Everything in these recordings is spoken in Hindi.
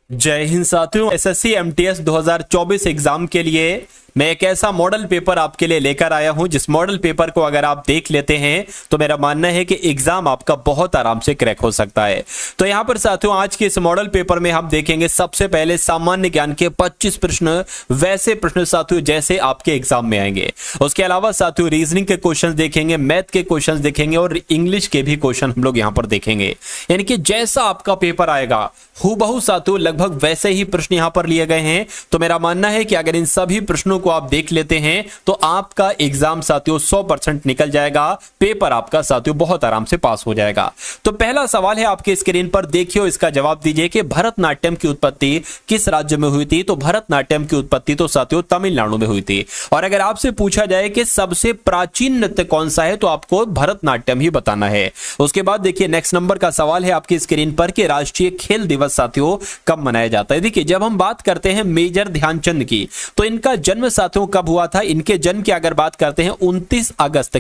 जय हिंद साथियों, एसएससी एमटीएस 2024 एग्जाम के लिए मैं एक ऐसा मॉडल पेपर आपके लिए लेकर आया हूं जिस मॉडल पेपर को अगर आप देख लेते हैं तो मेरा मानना है कि एग्जाम आपका बहुत आराम से क्रैक हो सकता है। तो यहां पर साथियों आज के इस मॉडल पेपर में हम देखेंगे सबसे पहले सामान्य ज्ञान के 25 प्रश्न, वैसे प्रश्न साथियों जैसे आपके एग्जाम में आएंगे। उसके अलावा साथियों रीजनिंग के क्वेश्चन देखेंगे, मैथ के क्वेश्चन देखेंगे और इंग्लिश के भी क्वेश्चन हम लोग यहां पर देखेंगे। यानी कि जैसा आपका पेपर आएगा हूबहू साथियों लगभग वैसे ही प्रश्न यहां पर लिए गए हैं। तो मेरा मानना है कि अगर इन सभी प्रश्नों को आप देख लेते हैं तो आपका एग्जाम साथियों 100% निकल जाएगा, पेपर आपका साथियों बहुत आराम से पास हो जाएगा। तो पहला सवाल है आपके स्क्रीन पर, देखिए इसका जवाब दीजिए कि भरतनाट्यम की उत्पत्ति किस राज्य में हुई थी। तो भरतनाट्यम की उत्पत्ति तो साथियों तमिलनाडु में हुई थी। और अगर आपसे पूछा जाए कि सबसे प्राचीन नृत्य कौन सा है तो आपको भरतनाट्यम ही बताना है। उसके बाद देखिए नेक्स्ट नंबर का सवाल है आपकी स्क्रीन पर कि राष्ट्रीय खेल दिवस साथियों कब मनाया जाता है। देखिए जब हम बात करते हैं मेजर ध्यानचंद की तो इनका जन्म साथियों कब हुआ था। इनके जन्म की अगर बात करते हैं 29 अगस्त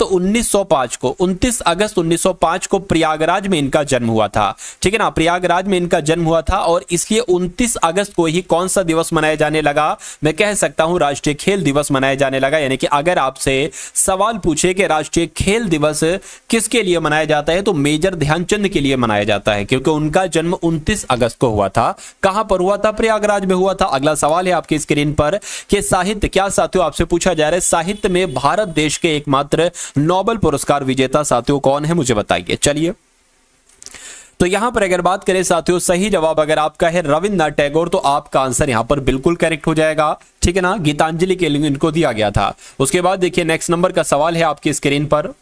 1905 को 29 अगस्त 1905 को प्रयागराज में इनका जन्म हुआ था। ठीक है ना, प्रयागराज में इनका जन्म हुआ था और इसलिए 29 अगस्त को ही कौन सा दिवस मनाया जाने लगा, मैं कह सकता हूं राष्ट्रीय खेल दिवस मनाया जाने लगा। यानी कि अगर आपसे सवाल पूछे कि राष्ट्रीय खेल दिवस किसके लिए मनाया जाता है तो मेजर ध्यानचंद के लिए मनाया जाता है, क्योंकि उनका जन्म 29 अगस्त को हुआ था। कहां पर हुआ था? प्रयागराज में हुआ था। अगला सवाल है आपकी स्क्रीन पर कि साहित्य, क्या साथियों आपसे पूछा जा रहा है साहित्य में भारत देश के एकमात्र नोबेल पुरस्कार विजेता साथियों कौन है, मुझे बताइए। चलिए तो यहां पर अगर बात करें साथियों सही जवाब अगर आपका है रविंद्रनाथ टैगोर तो आपका आंसर यहां पर बिल्कुल करेक्ट हो जाएगा। ठीक है ना, गीतांजलि के लिए इनको दिया गया था। उसके बाद देखिए नेक्स्ट नंबर का सवाल है आपकी स्क्रीन पर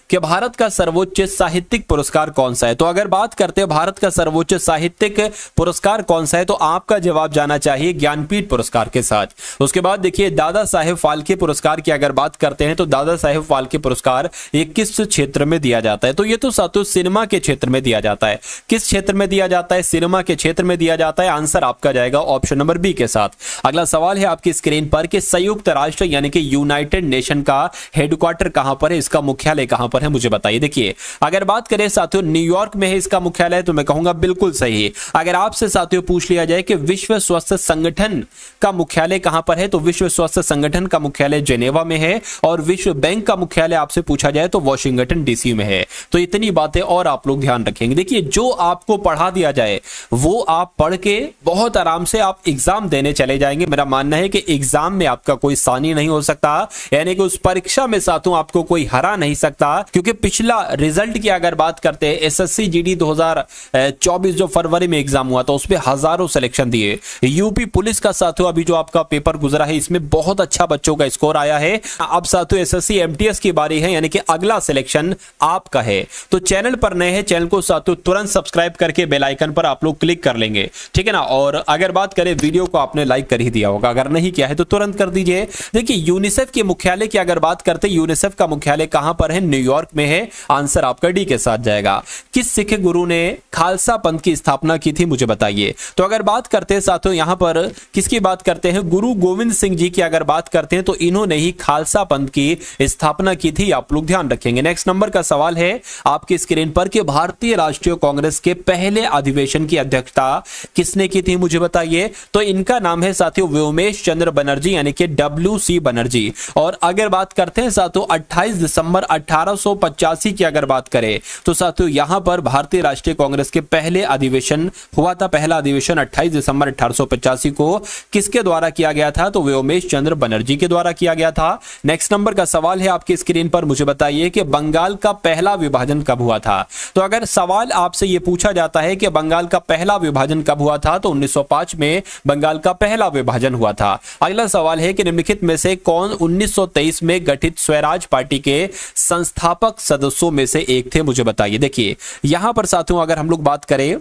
कि भारत का सर्वोच्च साहित्यिक पुरस्कार कौन सा है। तो अगर बात करते हैं भारत का सर्वोच्च साहित्यिक पुरस्कार कौन सा है तो आपका जवाब जाना चाहिए ज्ञानपीठ पुरस्कार के साथ। उसके बाद देखिए दादा साहेब फाल्के पुरस्कार की अगर बात करते हैं तो दादा साहेब फाल्के पुरस्कार ये किस क्षेत्र में दिया जाता है। तो ये तो साथियों सिनेमा के क्षेत्र में दिया जाता है। किस क्षेत्र में दिया जाता है? सिनेमा के क्षेत्र में दिया जाता है। आंसर आपका जाएगा ऑप्शन नंबर बी के साथ। अगला सवाल है आपकी स्क्रीन पर कि संयुक्त राष्ट्र यानी कि यूनाइटेड नेशन का हेडक्वार्टर कहां पर है, इसका मुख्यालय कहां है मुझे बताइए। देखिए अगर बात करें साथियों न्यूयॉर्क में है इसका मुख्यालय तो मैं कहूंगा बिल्कुल सही। अगर आपसे साथियों पूछ लिया जाए कि विश्व स्वास्थ्य संगठन का मुख्यालय कहां पर है तो विश्व स्वास्थ्य संगठन का मुख्यालय जेनेवा में है और विश्व बैंक का मुख्यालय आपसे पूछा जाए तो वॉशिंगटन डीसी में है। तो इतनी बातें और आप लोग ध्यान रखेंगे। देखिए जो आपको पढ़ा दिया जाए वो आप पढ़ के बहुत आराम से आप एग्जाम देने चले जाएंगे। मेरा मानना है कि एग्जाम में आपका कोई सानी नहीं हो सकता, यानी कि उस परीक्षा में साथियों आपको कोई हरा नहीं सकता। क्योंकि पिछला रिजल्ट की अगर बात करते हैं एसएससी जीडी 2024 जो फरवरी में एग्जाम हुआ था उसमें हजारों सिलेक्शन दिए। यूपी पुलिस का साथियों अभी जो आपका पेपर गुजरा है इसमें बहुत अच्छा बच्चों का स्कोर आया है। अब साथियों एसएससी एमटीएस की बारी है, यानी कि अगला सिलेक्शन आपका है। तो चैनल पर नए हैं, चैनल को साथियों तुरंत सब्सक्राइब करके बेल आइकन पर आप लोग क्लिक कर लेंगे। ठीक है ना, और अगर बात करें वीडियो को आपने लाइक कर ही दिया होगा, अगर नहीं किया है तो तुरंत कर दीजिए। देखिए यूनिसेफ के मुख्यालय की अगर बात करते हैं यूनिसेफ का मुख्यालय कहां पर है? न्यूयॉर्क में है। आंसर आपका डी के साथ जाएगा। किस सिख गुरु ने खालसा पंथ की स्थापना की थी मुझे बताइए। तो अगर बात करते हैं साथियों यहां पर किसकी बात करते हैं, गुरु गोविंद सिंह जी की अगर बात करते हैं तो इन्होंने ही खालसा पंथ की स्थापना की थी, आप लोग ध्यान रखेंगे। नेक्स्ट नंबर का सवाल है आपकी स्क्रीन पर कि भारतीय राष्ट्रीय कांग्रेस के पहले अधिवेशन की अध्यक्षता किसने की थी मुझे बताइए। तो इनका नाम है साथियों व्योमेश चंद्र बनर्जी यानी कि WC बनर्जी। और अगर बात करते हैं साथियों 28 दिसंबर 1885 की अगर बात करें तो साथियों यहां पर भारतीय राष्ट्रीय कांग्रेस के पहले अधिवेशन हुआ था। पहला अधिवेशन 28 दिसंबर 1885 को किसके द्वारा किया गया था? तो व्योमेश चंद्र बनर्जी के द्वारा किया गया था। नेक्स्ट नंबर का सवाल है आपकी स्क्रीन पर, मुझे बताइए कि बंगाल का पहला विभाजन कब हुआ था। तो अगर सवाल आपसे यह पूछा जाता है कि बंगाल का पहला विभाजन कब हुआ था तो 1905 में बंगाल का पहला विभाजन हुआ था। अगला सवाल है कि निम्नलिखित में से कौन 1923 में गठित स्वराज पार्टी के संस्थापक सदस्यों में से एक थे मुझे बताइए। देखिए यहां पर साथियों अगर हम लोग बात करें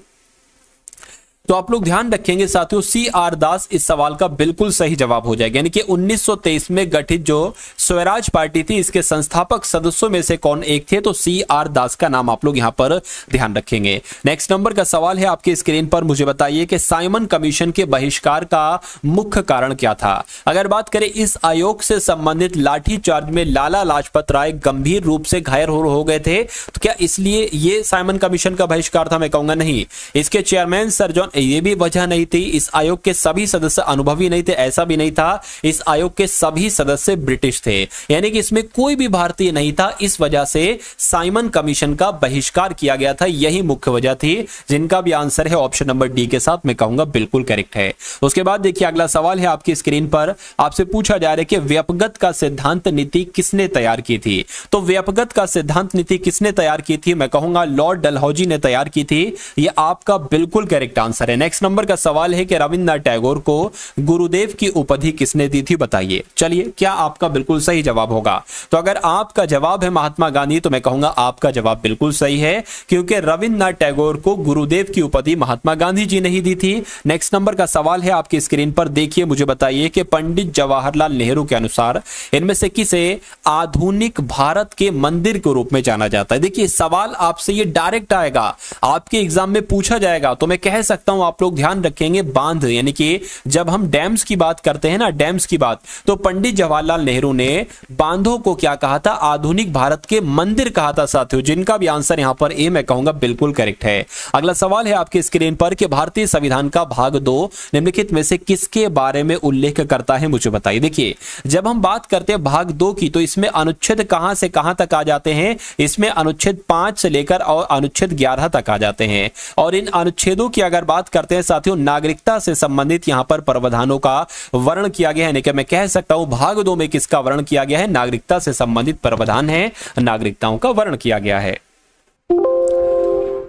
तो आप लोग ध्यान रखेंगे साथियों, सी आर दास इस सवाल का बिल्कुल सही जवाब हो जाएगा। यानी कि 1923 में गठित जो स्वराज पार्टी थी, इसके संस्थापक सदस्यों में से कौन एक थे, तो सी आर दास का नाम आप लोग यहां पर ध्यान रखेंगे। नेक्स्ट नंबर का सवाल है आपके स्क्रीन पर, मुझे बताइए कि साइमन कमीशन के बहिष्कार का मुख्य कारण क्या था। अगर बात करें इस आयोग से संबंधित लाठीचार्ज में लाला लाजपत राय गंभीर रूप से घायल हो गए थे, तो क्या इसलिए ये साइमन कमीशन का बहिष्कार था? मैं कहूंगा नहीं। इसके चेयरमैन सर जॉन, ये भी वजह नहीं थी। इस आयोग के सभी सदस्य अनुभवी नहीं थे, ऐसा भी नहीं था। इस आयोग के सभी सदस्य ब्रिटिश थे, यानी कि इसमें कोई भी भारतीय नहीं था। इस वजह से साइमन कमीशन का बहिष्कार किया गया था, यही मुख्य वजह थी, जिनका भी आंसर है ऑप्शन नंबर डी के साथ, मैं कहूंगा बिल्कुल करेक्ट है। उसके बाद देखिए अगला सवाल है आपकी स्क्रीन पर, आपसे पूछा जा रहा है कि व्यापगत का सिद्धांत नीति किसने तैयार की थी। तो व्यापगत का सिद्धांत नीति किसने तैयार की थी? मैं कहूंगा लॉर्ड डलहौजी ने तैयार की थी। यह आपका बिल्कुल करेक्ट आंसर है। नेक्स्ट नंबर का सवाल है कि रविंद्रनाथ टैगोर को गुरुदेव की उपाधि किसने दी थी, बताइए। चलिए, क्या आपका बिल्कुल सही जवाब होगा? तो अगर आपका जवाब है महात्मा गांधी, तो मैं कहूंगा आपका जवाब बिल्कुल सही है, क्योंकि रविंद्रनाथ टैगोर को गुरुदेव की उपाधि महात्मा गांधी जी ने ही दी थी। नेक्स्ट नंबर का सवाल है आपकी स्क्रीन पर, देखिए मुझे बताइए कि पंडित जवाहरलाल नेहरू के अनुसार इनमें से किसे आधुनिक भारत के मंदिर के रूप में जाना जाता है। देखिए सवाल आपसे ये डायरेक्ट आएगा, आपके एग्जाम में पूछा जाएगा, तो मैं कह सकता हूं आप लोग ध्यान रखेंगे बांध, यानी कि जब हम डैम्स की बात करते हैं ना, डैम्स की बात, तो पंडित जवाहरलाल नेहरू ने बांधों को क्या कहा था? आधुनिक भारत के मंदिर कहा था साथियों, जिनका भी आंसर यहां पर ए मैं कहूंगा बिल्कुल करेक्ट है। अगला सवाल है आपके स्क्रीन पर कि भारतीय संविधान का भाग 2 निम्नलिखित में से किसके बारे में उल्लेख करता है, मुझे बताइए। देखिए जब हम बात करते हैं भाग 2 की, तो इसमें अनुच्छेद कहां से कहां तक आ जाते हैं? इसमें अनुच्छेद 5 से लेकर और अनुच्छेद 11 तक आ जाते हैं। और इन अनुच्छेदों की अगर बात करते हैं साथियों, नागरिकता से संबंधित यहां पर प्रावधानों का वर्णन किया गया है। यानी कि मैं कह सकता हूं भाग 2 में किसका वर्णन किया गया है? नागरिकता से संबंधित प्रावधान है, नागरिकताओं का वर्णन किया गया है।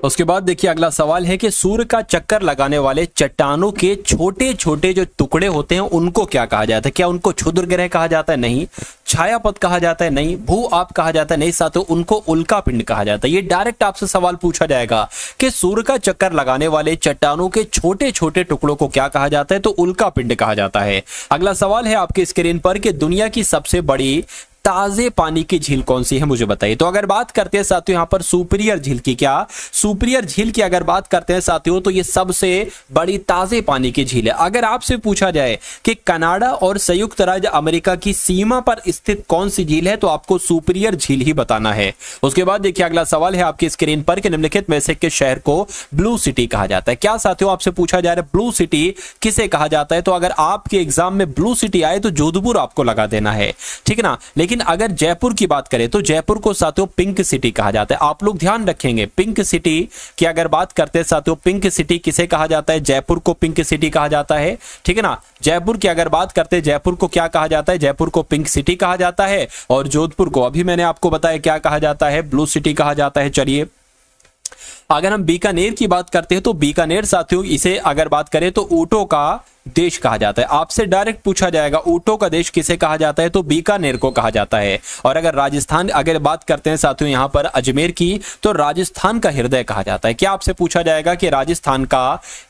उसके बाद देखिए अगला सवाल है कि सूर्य का चक्कर लगाने वाले चट्टानों के छोटे छोटे जो टुकड़े होते हैं उनको क्या कहा जाता है? क्या उनको क्षुद्र ग्रह कहा जाता है? नहीं। छायापथ कहा जाता है? नहीं। भू आप कहा जाता है? नहीं साथियों, उनको उल्का पिंड कहा जाता है। ये डायरेक्ट आपसे सवाल पूछा जाएगा कि सूर्य का चक्कर लगाने वाले चट्टानों के छोटे छोटे टुकड़ों को क्या कहा जाता है? तो उल्का पिंड कहा जाता है। अगला सवाल है आपके स्क्रीन पर कि दुनिया की सबसे बड़ी ताजे पानी की झील कौन सी है, मुझे बताइए। तो अगर बात करते हैं साथियों यहां पर सुपीरियर झील की, क्या सुपीरियर झील की अगर बात करते हैं साथियों, तो ये सबसे बड़ी ताजे पानी की झील है। अगर आपसे पूछा जाए कि कनाडा और संयुक्त राज्य अमेरिका की सीमा पर स्थित कौन सी झील है, तो आपको सुपीरियर झील ही बताना है। उसके बाद देखिए अगला सवाल है आपकी स्क्रीन पर कि निम्नलिखित में से किस शहर को ब्लू सिटी कहा जाता है। क्या साथियों आपसे पूछा जा रहा है ब्लू सिटी किसे कहा जाता है? तो अगर आपके एग्जाम में ब्लू सिटी आए तो जोधपुर आपको लगा देना है, ठीक है ना। लेकिन अगर जयपुर की बात करें तो जयपुर को साथियों पिंक सिटी कहा जाता है। आप लोग ध्यान रखेंगे, पिंक सिटी की अगर बात करते हैं साथियों, पिंक सिटी किसे कहा जाता है? जयपुर को पिंक सिटी कहा जाता है, ठीक है ना। जयपुर की अगर बात करते हैं, जयपुर को क्या कहा जाता है? जयपुर को पिंक सिटी कहा जाता है। और जोधपुर को अभी मैंने आपको बताया क्या कहा जाता है? ब्लू सिटी कहा जाता है। चलिए अगर हम बीकानेर की बात करते हैं तो बीकानेर साथियों इसे अगर बात करें तो ऊंटों का देश कहा जाता है। आपसे डायरेक्ट पूछा जाएगा ऊंटों का देश किसे कहा जाता है? तो बीकानेर को कहा जाता है। और अगर राजस्थान अगर बात करते हैं साथियों यहां पर अजमेर की, तो राजस्थान का हृदय कहा जाता है। क्या आपसे पूछा जाएगा कि राजस्थान का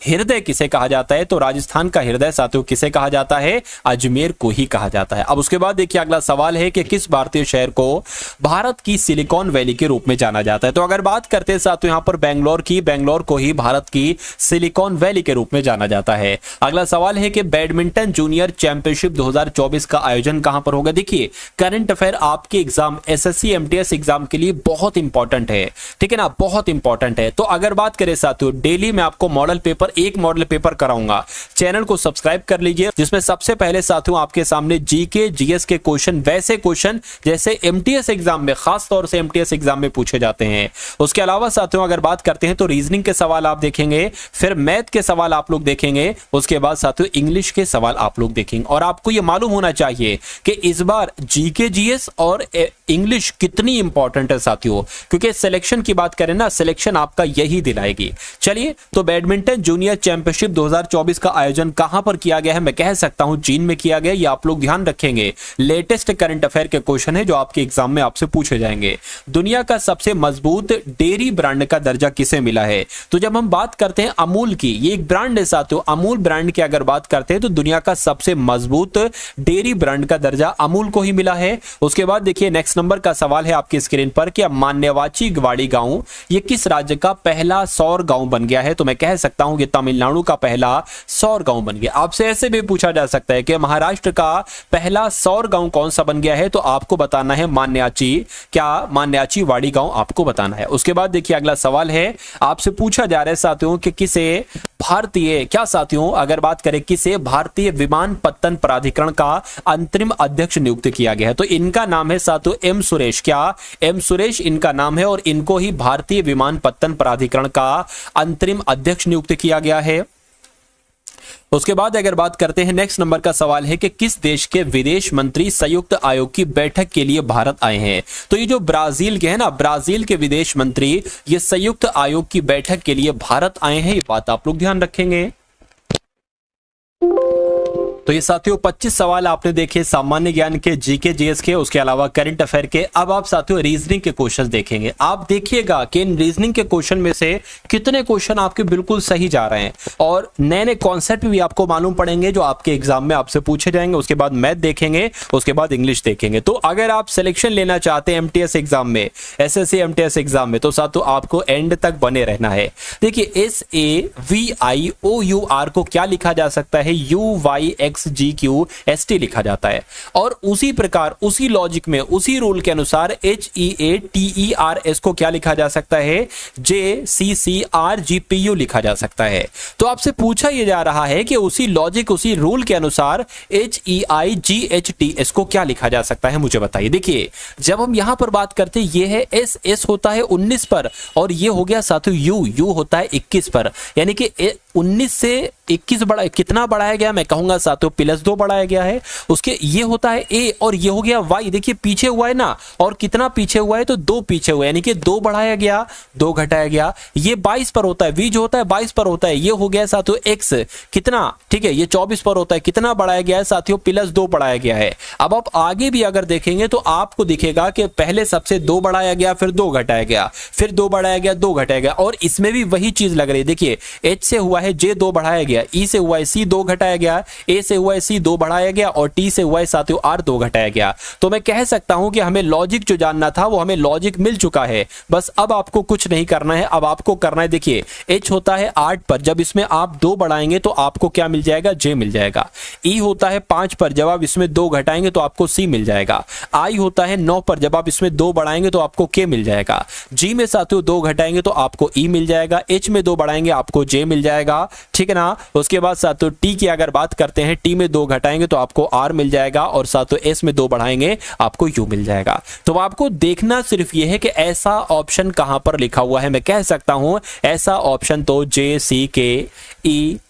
हृदय किसे कहा जाता है? तो राजस्थान का हृदय साथियों किसे कहा जाता है? अजमेर को ही कहा जाता है। अब उसके बाद देखिए अगला सवाल है कि किस भारतीय शहर को भारत की सिलिकॉन वैली के रूप में जाना जाता है? तो अगर बात करते हैं साथियों यहां पर बेंगलोर की, बेंगलोर को ही भारत की सिलिकॉन वैली के रूप में जाना जाता है। अगला सवाल है कि बैडमिंटन जूनियर चैंपियनशिप 2024 का आयोजन कहां पर होगा? देखिए करंट अफेयर आपके एग्जाम एसएससी एमटीएस एग्जाम के लिए बहुत इंपॉर्टेंट है, ठीक है ना, बहुत इंपॉर्टेंट है। तो अगर बात करें साथियों, डेली मैं आपको मॉडल पेपर, एक मॉडल पेपर कराऊंगा। चैनल को सब्सक्राइब कर लीजिए, जिसमें सबसे पहले साथियों आपके सामने जीके जीएस के क्वेश्चन, वैसे क्वेश्चन जैसे एमटीएस एग्जाम में, खास तौर से एमटीएस एग्जाम में पूछे जाते हैं। उसके अलावा साथियों अगर बात करते हैं तो रीजनिंग के सवाल आप देखेंगे, फिर मैथ के सवाल आप लोग देखेंगे। उसके बाद साथियों साथियों इंग्लिश के सवाल आप लोग देखेंगे और आपको यह मालूम होना चाहिए कि इस बार जीके जीएस और इंग्लिश कितनी इंपॉर्टेंट है साथियों, क्योंकि सिलेक्शन की बात करें ना, सिलेक्शन आपका यही दिलाएगी। चलिए, तो बैडमिंटन जूनियर चैंपियनशिप 2024 का आयोजन कहां पर किया गया है? मैं कह सकता हूं चीन में किया गया। ये आप लोग ध्यान रखेंगे, लेटेस्ट करंट अफेयर के क्वेश्चन है जो आपके एग्जाम में आपसे पूछे जाएंगे। दुनिया का सबसे मजबूत डेयरी ब्रांड का दर्जा किसे मिला है? तो जब हम बात करते हैं अमूल की, ये एक ब्रांड है साथियों, अमूल ब्रांड की अगर बात करते हैं तो दुनिया का सबसे मजबूत डेयरी ब्रांड का दर्जा अमूल को ही मिला है। उसके बाद देखिए नेक्स्ट नंबर का सवाल है आपकी स्क्रीन पर कि मान्यवाची ग्वाड़ी गांव ये किस राज्य का पहला सौर गांव बन गया है? तो मैं कह सकता हूं कि तमिलनाडु का पहला सौर गांव बन गया। आपसे ऐसे भी पूछा जा सकता है कि महाराष्ट्र का पहला सौर गांव कौन सा बन गया है? तो आपको बताना है मान्याची, क्या मान्याची वाड़ी गांव आपको बताना है। उसके बाद देखिए अगला सवाल है, आपसे पूछा जा रहा है साथियों कि किसे भारतीय, क्या साथियों अगर बात करें किसे भारतीय विमानपत्तन प्राधिकरण का अंतरिम अध्यक्ष नियुक्त किया गया है? तो इनका नाम है साथियों एम सुरेश। क्या एम सुरेश इनका नाम है और इनको ही भारतीय विमानपत्तन प्राधिकरण का अंतरिम अध्यक्ष नियुक्त किया गया है। उसके बाद अगर बात करते हैं नेक्स्ट नंबर का सवाल है कि किस देश के विदेश मंत्री संयुक्त आयोग की बैठक के लिए भारत आए हैं? तो ये जो ब्राजील के हैं ना, ब्राजील के विदेश मंत्री ये संयुक्त आयोग की बैठक के लिए भारत आए हैं, ये बात आप लोग ध्यान रखेंगे। तो ये साथियों 25 सवाल आपने देखे सामान्य ज्ञान के, जीके जीएस के, उसके अलावा करंट अफेयर के। अब आप साथियों रीजनिंग के क्वेश्चन देखेंगे। आप देखिएगा कि इन रीजनिंग के क्वेश्चन में से कितने क्वेश्चन आपके बिल्कुल सही जा रहे हैं और नए नए कॉन्सेप्ट भी आपको मालूम पड़ेंगे जो आपके एग्जाम में आपसे पूछे जाएंगे। उसके बाद मैथ देखेंगे, उसके बाद इंग्लिश देखेंगे। तो अगर आप सिलेक्शन लेना चाहते हैं एमटीएस एग्जाम में, एसएससी एमटीएस एग्जाम में, तो साथियों आपको एंड तक बने रहना है। देखिए SAVIOUR को क्या लिखा जा सकता है? UYXGQST लिखा जाता है। और उसी प्रकार, उसी लॉजिक में, उसी रूल के अनुसार HEATERS को क्या लिखा जा सकता है? JCCRGPU लिखा जा सकता है। तो आपसे पूछा यह जा रहा है कि उसी लॉजिक, उसी रूल के अनुसार HEIGHTS को क्या लिखा जा सकता है, मुझे बताइए। देखिए जब हम यहां पर बात करते हैं, ये है S होता है 19 पर और ये हो गया साथियों U होता है 21 पर, यानी कि 19 से 21 बड़ा कितना बढ़ाया गया? मैं कहूंगा साथियों +2 बढ़ाया गया है। उसके ये होता है A और ये हो गया Y। देखिए पीछे हुआ है ना, और कितना पीछे हुआ है? तो 2 पीछे हुआ है, यानी कि 2 बढ़ाया गया, 2 घटाया गया। ये 22 पर होता है, V जो होता है 22 पर होता है। ये हो गया साथियों X कितना, ठीक है, ये 24 पर होता है, कितना बढ़ाया गया है साथियों? +2 बढ़ाया गया है। अब आप आगे भी अगर देखेंगे तो आपको दिखेगा कि पहले सबसे 2 बढ़ाया गया, फिर 2 घटाया गया, फिर 2 बढ़ाया गया, 2 घटाया गया, और इसमें भी वही चीज लग रही है। देखिए H से हुआ है J 2 बढ़ाया गया, E से हुआ है C 2 घटाया गया, A से हुआ है C 2 बढ़ाया गया और T से हुआ है साथियों R 2 घटाया गया। तो मैं कह सकता हूं कि हमें लॉजिक जो जानना था वो हमें लॉजिक मिल चुका है। बस अब आपको कुछ नहीं करना है, अब आपको करना है, देखिए H होता है 8 पर, जब इसमें आप 2 बढ़ाएंगे तो आपको क्या मिल जाएगा? J मिल जाएगा। E होता है 5 पर, जब आप इसमें 2 घटाएंगे तो आपको C मिल जाएगा। I होता है 9 पर, जब आप इसमें 2 बढ़ाएंगे तो आपको K मिल जाएगा। G में साथियों 2 घटाएंगे तो आपको E मिल जाएगा। H में 2 बढ़ाएंगे आपको J मिल जाएगा, ठीक है ना। उसके बाद साथियों T की अगर बात करते हैं, T में 2 घटाएंगे तो आपको R मिल जाएगा और साथियों S में 2 बढ़ाएंगे आपको U मिल जाएगा। तो आपको देखना सिर्फ ये है कि ऐसा ऑप्शन कहां पर लिखा हुआ है। मैं कह सकता हूं ऐसा ऑप्शन तो JCKE,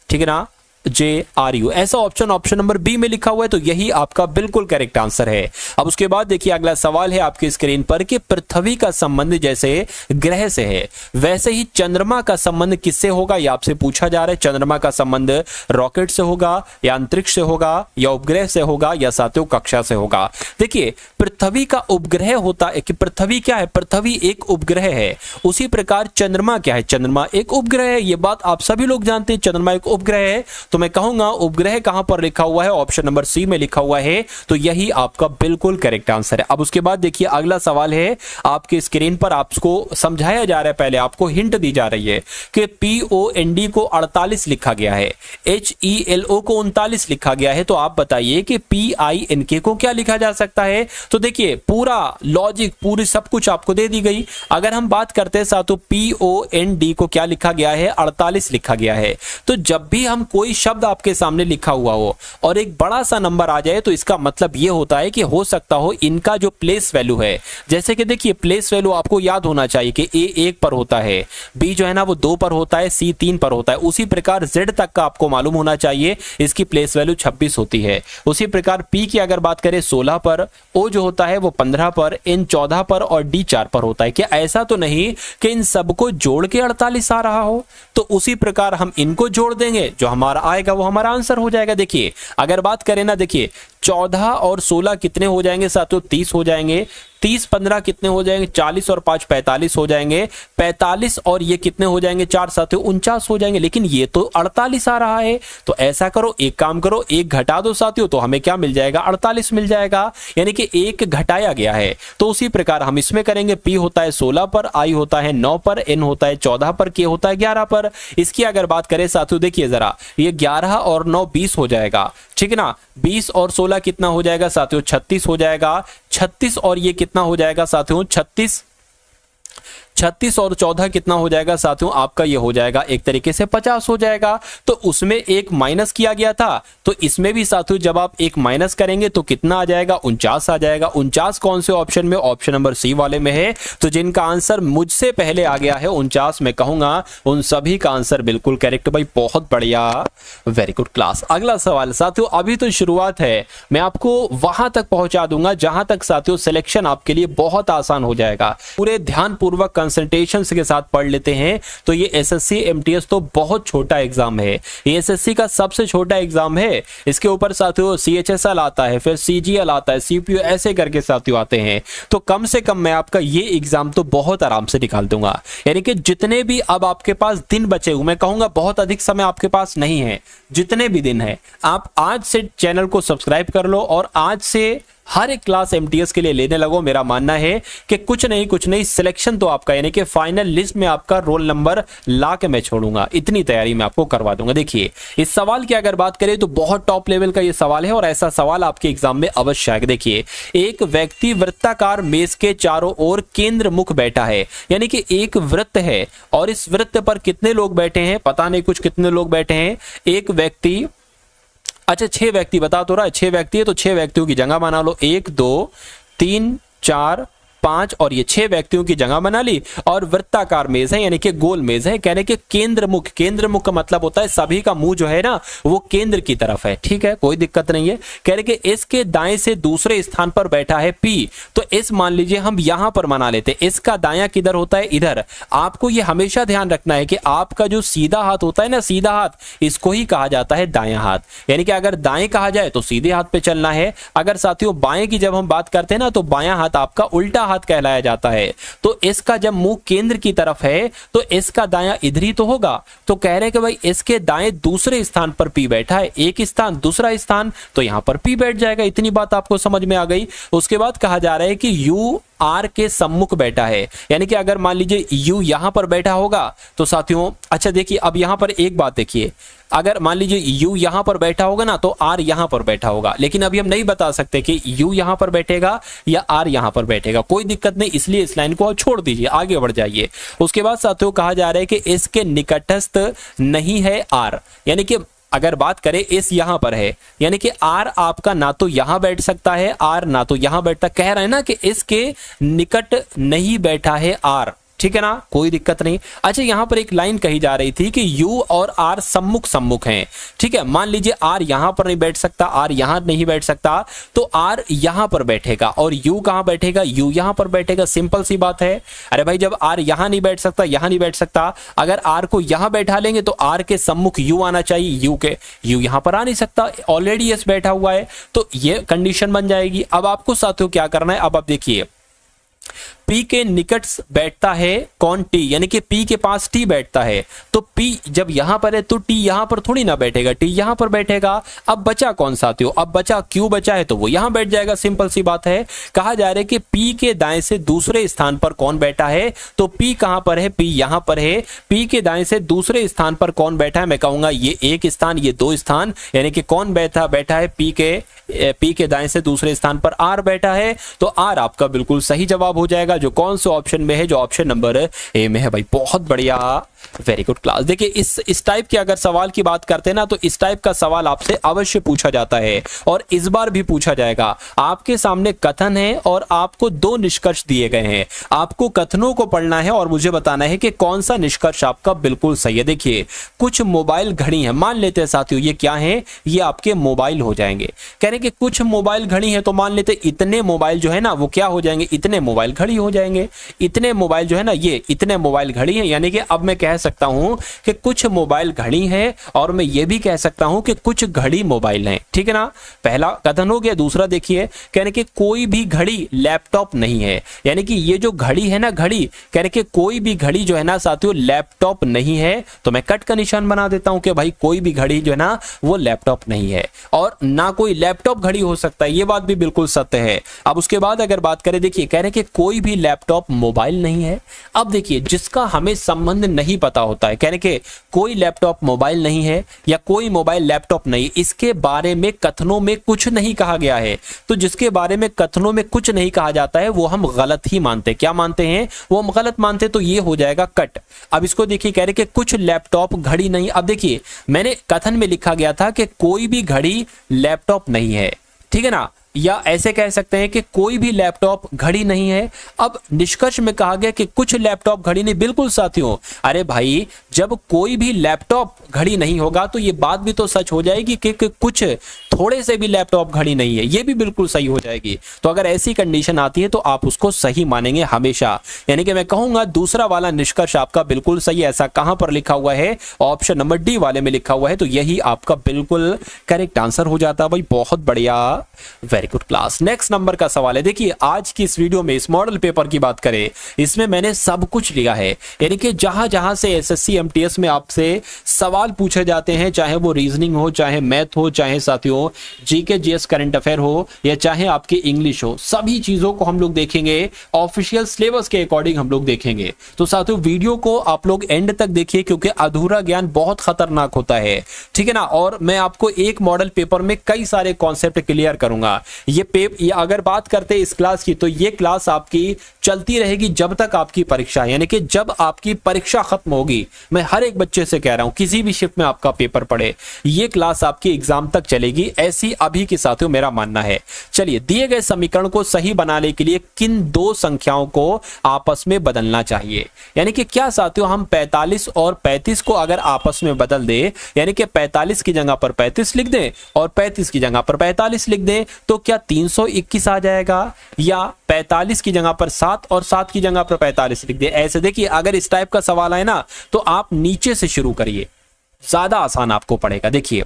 ठीक है ना, JRU, ऐसा ऑप्शन नंबर बी में लिखा हुआ है, तो यही आपका बिल्कुल करेक्ट आंसर है। अब उसके बाद देखिए अगला सवाल है आपकी स्क्रीन पर कि पृथ्वी का संबंध जैसे ग्रह से है वैसे ही चंद्रमा का संबंध किससे होगा? ये आपसे पूछा जा रहा है। चंद्रमा का संबंध रॉकेट से होगा या अंतरिक्ष से होगा या उपग्रह से होगा या साथियों कक्षा से होगा? देखिए पृथ्वी का उपग्रह होता है कि पृथ्वी क्या है? पृथ्वी एक उपग्रह है। उसी प्रकार चंद्रमा क्या है? चंद्रमा एक उपग्रह है। ये बात आप सभी लोग जानते हैं, चंद्रमा एक उपग्रह है। तो मैं कहूंगा उपग्रह कहां पर लिखा हुआ है? ऑप्शन नंबर सी में लिखा हुआ है, तो यही आपका बिल्कुल करेक्ट आंसर है। अब उसके बाद देखिए अगला सवाल है आपके स्क्रीन पर, आपको समझाया जा रहा है, पहले आपको हिंट दी जा रही है कि POND को 48 लिखा गया है, HELO को 39 लिखा गया है। तो आप बताइए कि PINK को क्या लिखा जा सकता है? तो देखिए पूरा लॉजिक, पूरी सब कुछ आपको दे दी गई। अगर हम बात करते हैं साथियों POND को क्या लिखा गया है? 48 लिखा गया है। तो जब भी हम कोई शब्द आपके सामने लिखा हुआ हो और एक बड़ा सा नंबर आ जाए तो इसका मतलब ये होता है कि हो सकता हो इनका जो प्लेस वैल्यू है, जैसे कि देखिए प्लेस वैल्यू आपको याद होना चाहिए कि A 1 पर होता है, B जो है ना वो 2 पर होता है, C 3 पर होता है। उसी प्रकार Z तक का आपको मालूम होना चाहिए, इसकी प्लेस वैल्यू 26 होती है। उसी प्रकार P की अगर बात करें 16 पर, O जो होता है वो 15 पर, N 14 पर और D 4 पर होता है। क्या ऐसा तो नहीं कि इन सबको जोड़ के 48 आ रहा हो? तो उसी प्रकार हम इनको जोड़ देंगे, जो हमारा आएगा वो हमारा आंसर हो जाएगा। देखिए अगर बात करें ना, देखिए 14 और 16 कितने हो जाएंगे साथियों? 30 हो जाएंगे। 30 15 कितने हो जाएंगे? 40 और 5 45 हो जाएंगे। 45 और ये कितने हो जाएंगे? 4 साथियों 49 हो जाएंगे। लेकिन ये तो 48 आ रहा है। तो ऐसा करो, एक काम करो, एक घटा दो साथियों, तो हमें क्या मिल जाएगा? 48 मिल जाएगा, यानी कि एक घटाया गया है। तो उसी प्रकार हम इसमें करेंगे। P होता है 16 पर, I होता है 9 पर, N होता है 14 पर, K होता है 11 पर। इसकी अगर बात करें साथियों, देखिए जरा, ये 11 और 9 20 हो जाएगा, ठीक है ना। 20 और 16 कितना हो जाएगा साथियों? 36 हो जाएगा। 36 और ये कितना हो जाएगा साथियों? 36 और 14 कितना हो जाएगा साथियों? आपका ये हो जाएगा एक तरीके से 50 हो जाएगा। तो उसमें एक माइनस किया गया था, तो इसमें भी साथियों जब आप एक माइनस करेंगे तो कितना आ जाएगा? 49 आ जाएगा। 49 कौन से ऑप्शन में? ऑप्शन नंबर सी वाले में है। तो जिनका आंसर मुझसे पहले आ गया है 49, मैं कहूंगा उन सभी का आंसर बिल्कुल करेक्ट। भाई बहुत बढ़िया, वेरी गुड क्लास। अगला सवाल साथियों, अभी तो शुरुआत है, मैं आपको वहां तक पहुंचा दूंगा जहां तक साथियों सिलेक्शन आपके लिए बहुत आसान हो जाएगा। पूरे ध्यानपूर्वक कंसंट्रेशन के साथ पढ़ लेते हैं तो ये एसएससी एमटीएस तो बहुत छोटा एग्जाम है। ये एसएससी का सबसे छोटा एग्जाम है। इसके ऊपर साथियों सीएचएसएल आता है, फिर सीजीएल आता है, सीपीयू, ऐसे करके साथियों आते हैं। तो कम से कम मैं आपका ये एग्जाम तो बहुत आराम से निकाल दूंगा। यानी कि जितने भी अब आपके पास दिन बचे हुए, मैं कहूंगा बहुत अधिक समय आपके पास नहीं है, जितने भी दिन है आप आज से चैनल को सब्सक्राइब कर लो और आज से हर एक क्लास एमटीएस के लिए लेने लगो। मेरा मानना है कि कुछ नहीं सिलेक्शन तो आपका, यानी कि फाइनल लिस्ट में आपका रोल नंबर ला के मैं छोड़ूंगा, इतनी तैयारी मैं आपको करवा दूंगा। देखिए इस सवाल की अगर बात करें तो बहुत टॉप लेवल का ये सवाल है और ऐसा सवाल आपके एग्जाम में अवश्य आएगा। देखिए एक व्यक्ति वृत्ताकार मेज के चारों ओर केंद्र मुख बैठा है, यानी कि एक वृत्त है और इस वृत्त पर कितने लोग बैठे हैं? पता नहीं कुछ कितने लोग बैठे हैं। एक व्यक्ति, अच्छा 6 व्यक्ति बता तो रहा है, 6 व्यक्ति है तो 6 व्यक्तियों की जगह बना लो। 1 2 3 4 5 और ये 6 व्यक्तियों की जगह बना ली और वृत्ताकार मेज है, यानी कि गोल मेज है। कहने के केंद्र मुख, केंद्र मुख का मतलब होता है सभी का मुंह जो है ना वो केंद्र की तरफ है, ठीक है, कोई दिक्कत नहीं है। कहने के इसके दाएं से दूसरे स्थान पर बैठा है P, तो इस मान लीजिए हम यहां पर मना लेते, इसका दायां किधर होता है? इधर। आपको ये हमेशा ध्यान रखना है कि आपका जो सीधा हाथ होता है ना, सीधा हाथ, इसको ही कहा जाता है दायां हाथ। यानी कि अगर दाएं कहा जाए तो सीधे हाथ पे चलना है। अगर साथियों बाएं की जब हम बात करते हैं ना तो बायां हाथ आपका उल्टा कहलाया जाता है। तो इसका जब मुंह केंद्र की तरफ है तो इसका दायां इधर ही तो होगा। तो कह रहे हैं कि भाई इसके दाएं दूसरे स्थान पर P बैठा है, एक स्थान दूसरा स्थान, तो यहां पर P बैठ जाएगा। इतनी बात आपको समझ में आ गई। उसके बाद कहा जा रहा है कि U R के सम्मुख बैठा है, यानी कि अगर मान लीजिए U यहां पर बैठा होगा तो साथियों, अच्छा देखिए अब यहां पर एक बात देखिए, अगर मान लीजिए U यहां पर बैठा होगा ना तो R यहां पर बैठा होगा, लेकिन अभी हम नहीं बता सकते कि U यहां पर बैठेगा या R यहां पर बैठेगा। कोई दिक्कत नहीं, इसलिए इस लाइन को छोड़ दीजिए, आगे बढ़ जाइए। उसके बाद साथियों कहा जा रहा है कि इसके निकटस्थ नहीं है R, यानी कि अगर बात करें इस यहां पर है, यानी कि R आपका ना तो यहां बैठ सकता है, R ना तो यहां बैठता, कह रहा है ना कि इसके निकट नहीं बैठा है R, ठीक है ना, कोई दिक्कत नहीं। अच्छा यहां पर एक लाइन कही जा रही थी कि U और R सम्मुख सम्मुख हैं, ठीक है। मान लीजिए R यहां पर नहीं बैठ सकता, R यहां नहीं बैठ सकता, तो R यहां पर बैठेगा और U कहां बैठेगा? U यहां पर बैठेगा। सिंपल सी बात है। अरे भाई जब R यहां नहीं बैठ सकता, यहां नहीं बैठ सकता, अगर R को यहां बैठा लेंगे तो R के सम्मुख U आना चाहिए, U यहां पर आ नहीं सकता, ऑलरेडी यस बैठा हुआ है, तो ये कंडीशन बन जाएगी। अब आपको साथियों क्या करना है, अब आप देखिए P के निकट बैठता है कौन? T, यानी कि P के पास T बैठता है, तो P जब यहां पर है तो T यहां पर थोड़ी ना बैठेगा, T यहां पर बैठेगा। अब बचा कौन साथियों? अब बचा Q बचा है तो वो यहां बैठ जाएगा, सिंपल सी बात है। कहा जा रहा है कि P के दाएं से दूसरे स्थान पर कौन बैठा है? तो P कहां पर है? P यहां पर है। P के दाएं से दूसरे स्थान पर कौन बैठा है? मैं कहूंगा ये एक स्थान, ये 2 स्थान, यानी कि कौन बैठा है? P के दाएं से दूसरे स्थान पर R बैठा है, तो R आपका बिल्कुल सही जवाब हो जाएगा, जो कौन से ऑप्शन में है? जो ऑप्शन नंबर ए में है। भाई बहुत बढ़िया, वेरी गुड क्लास। देखिए इस टाइप के अगर सवाल की बात करते हैं ना, तो इस टाइप का सवाल आपसे अवश्य पूछा जाता है और इस बार भी पूछा जाएगा। आपके सामने कथन है और आपको दो निष्कर्ष दिए गए हैं, आपको कथनों को पढ़ना है और मुझे बताना है कि कौन सा निष्कर्ष आपका बिल्कुल सही है। देखिए कुछ मोबाइल घड़ी है, मान लेते हैं साथियों ये क्या है, ये आपके मोबाइल हो जाएंगे। कह रहे कि कुछ मोबाइल घड़ी है, तो मान लेते इतने मोबाइल जो है ना वो क्या हो जाएंगे, इतने मोबाइल घड़ी हो जाएंगे। इतने मोबाइल जो है ना ये इतने मोबाइल घड़ी है, यानी कि अब मैं कह सकता हूं कि कुछ मोबाइल घड़ी है और मैं ये भी कह सकता हूं कि कुछ घड़ी मोबाइल हैं। ठीक है ना, पहला कथन हो गया। दूसरा देखिए कहने कि कोई भी घड़ी लैपटॉप नहीं है, यानी कि ये जो घड़ी है ना घड़ी, कहने कि कोई भी घड़ी जो है ना साथियों लैपटॉप नहीं है। तो मैं कट का निशान बना देता हूं कि भाई कोई भी घड़ी जो है ना वो लैपटॉप नहीं है और ना कोई लैपटॉप घड़ी हो सकता है, ये बात भी बिल्कुल सत्य है। अब उसके बाद अगर बात करें, देखिए कह रहे कि कोई भी लैपटॉप मोबाइल नहीं है। अब देखिए जिसका हमें संबंध नहीं पता होता है, कहने के कोई लैपटॉप मोबाइल नहीं है या कोई मोबाइल लैपटॉप नहीं, इसके बारे में कथनों में कुछ नहीं कहा गया है। तो जिसके बारे में कथनों में कुछ नहीं कहा जाता है वो हम गलत ही मानते हैं। क्या मानते हैं, वो हम गलत मानते हैं, तो ये हो जाएगा कट। अब इसको देखिए कह रहे कि कुछ लैपटॉप घड़ी नहीं। अब देखिए मैंने कथन में लिखा गया था कि कोई भी घड़ी लैपटॉप नहीं है, ठीक है ना, या ऐसे कह सकते हैं कि कोई भी लैपटॉप घड़ी नहीं है। अब निष्कर्ष में कहा गया कि कुछ लैपटॉप घड़ी नहीं। बिल्कुल साथियों, अरे भाई जब कोई भी लैपटॉप घड़ी नहीं होगा तो ये बात भी तो सच हो जाएगी कि कुछ थोड़े से भी लैपटॉप घड़ी नहीं है, ये भी बिल्कुल सही हो जाएगी। तो अगर ऐसी कंडीशन आती है तो आप उसको सही मानेंगे हमेशा, यानी कि मैं कहूंगा दूसरा वाला निष्कर्ष आपका बिल्कुल सही है। ऐसा कहां पर लिखा हुआ है, ऑप्शन नंबर डी वाले में लिखा हुआ है, तो यही आपका बिल्कुल करेक्ट आंसर हो जाता है भाई। बहुत बढ़िया, very good class. Next number का सवाल है, देखिए आज की इस वीडियो में इस मॉडल पेपर की बात करें, इसमें मैंने सब कुछ लिया है, यानी कि जहां जहां से एसएससी एमटीएस में आपसे सवाल पूछे जाते हैं, चाहे वो रीजनिंग हो, चाहे मैथ हो, चाहे साथियों जीके जीएस करंट अफेयर हो, या चाहे आपकी इंग्लिश हो, सभी चीजों को हम लोग देखेंगे ऑफिशियल सिलेबस के अकॉर्डिंग हम लोग देखेंगे। तो साथियों वीडियो को आप लोग एंड तक देखिए, क्योंकि अधूरा ज्ञान बहुत खतरनाक होता है, ठीक है ना। और मैं आपको एक मॉडल पेपर में कई सारे कॉन्सेप्ट क्लियर करूंगा। ये अगर बात करते हैं इस क्लास की, तो ये क्लास आपकी चलती रहेगी जब तक आपकी परीक्षा, यानी कि जब आपकी परीक्षा खत्म होगी। मैं हर एक बच्चे से कह रहा हूं किसी भी शिफ्ट में आपका पेपर पड़े, ये क्लास आपकी एग्जाम तक चलेगी, ऐसी अभी के साथियों मेरा मानना है। चलिए, दिए गए समीकरण को सही बनाने के लिए किन दो संख्याओं को आपस में बदलना चाहिए, यानी कि क्या साथियों हम 45 और 35 को अगर आपस में बदल दे, यानी कि 45 की जगह पर 35 लिख दें और 35 की जगह पर 45 लिख दें, तो क्या 321 आ जाएगा, या 45 की जगह पर 7 और 7 की जगह पर 45 लिख दें। ऐसे देखिए अगर इस टाइप का सवाल आए ना तो आप नीचे से शुरू करिए, ज्यादा आसान आपको पड़ेगा। देखिए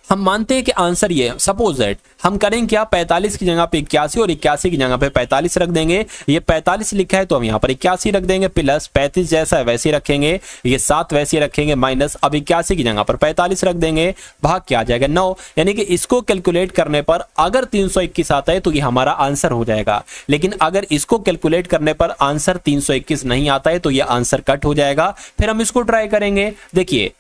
हम मानते हैं कि आंसर ये, सपोज दैट हम करेंगे क्या, 45 की जगह पे 81 और 81 की जगह पे 45 रख देंगे। ये 45 लिखा है तो हम यहाँ पर 81 रख देंगे, प्लस 35 जैसा है वैसे रखेंगे, ये 7 वैसे रखेंगे, माइनस अब 81 की जगह पर 45 रख देंगे, भाग क्या आ जाएगा 9। यानी कि इसको कैलकुलेट करने पर अगर 321 आता है तो ये हमारा आंसर हो जाएगा, लेकिन अगर इसको कैलकुलेट करने पर आंसर 321 नहीं आता है तो ये आंसर कट हो जाएगा। फिर हम इसको ट्राई करेंगे। देखिए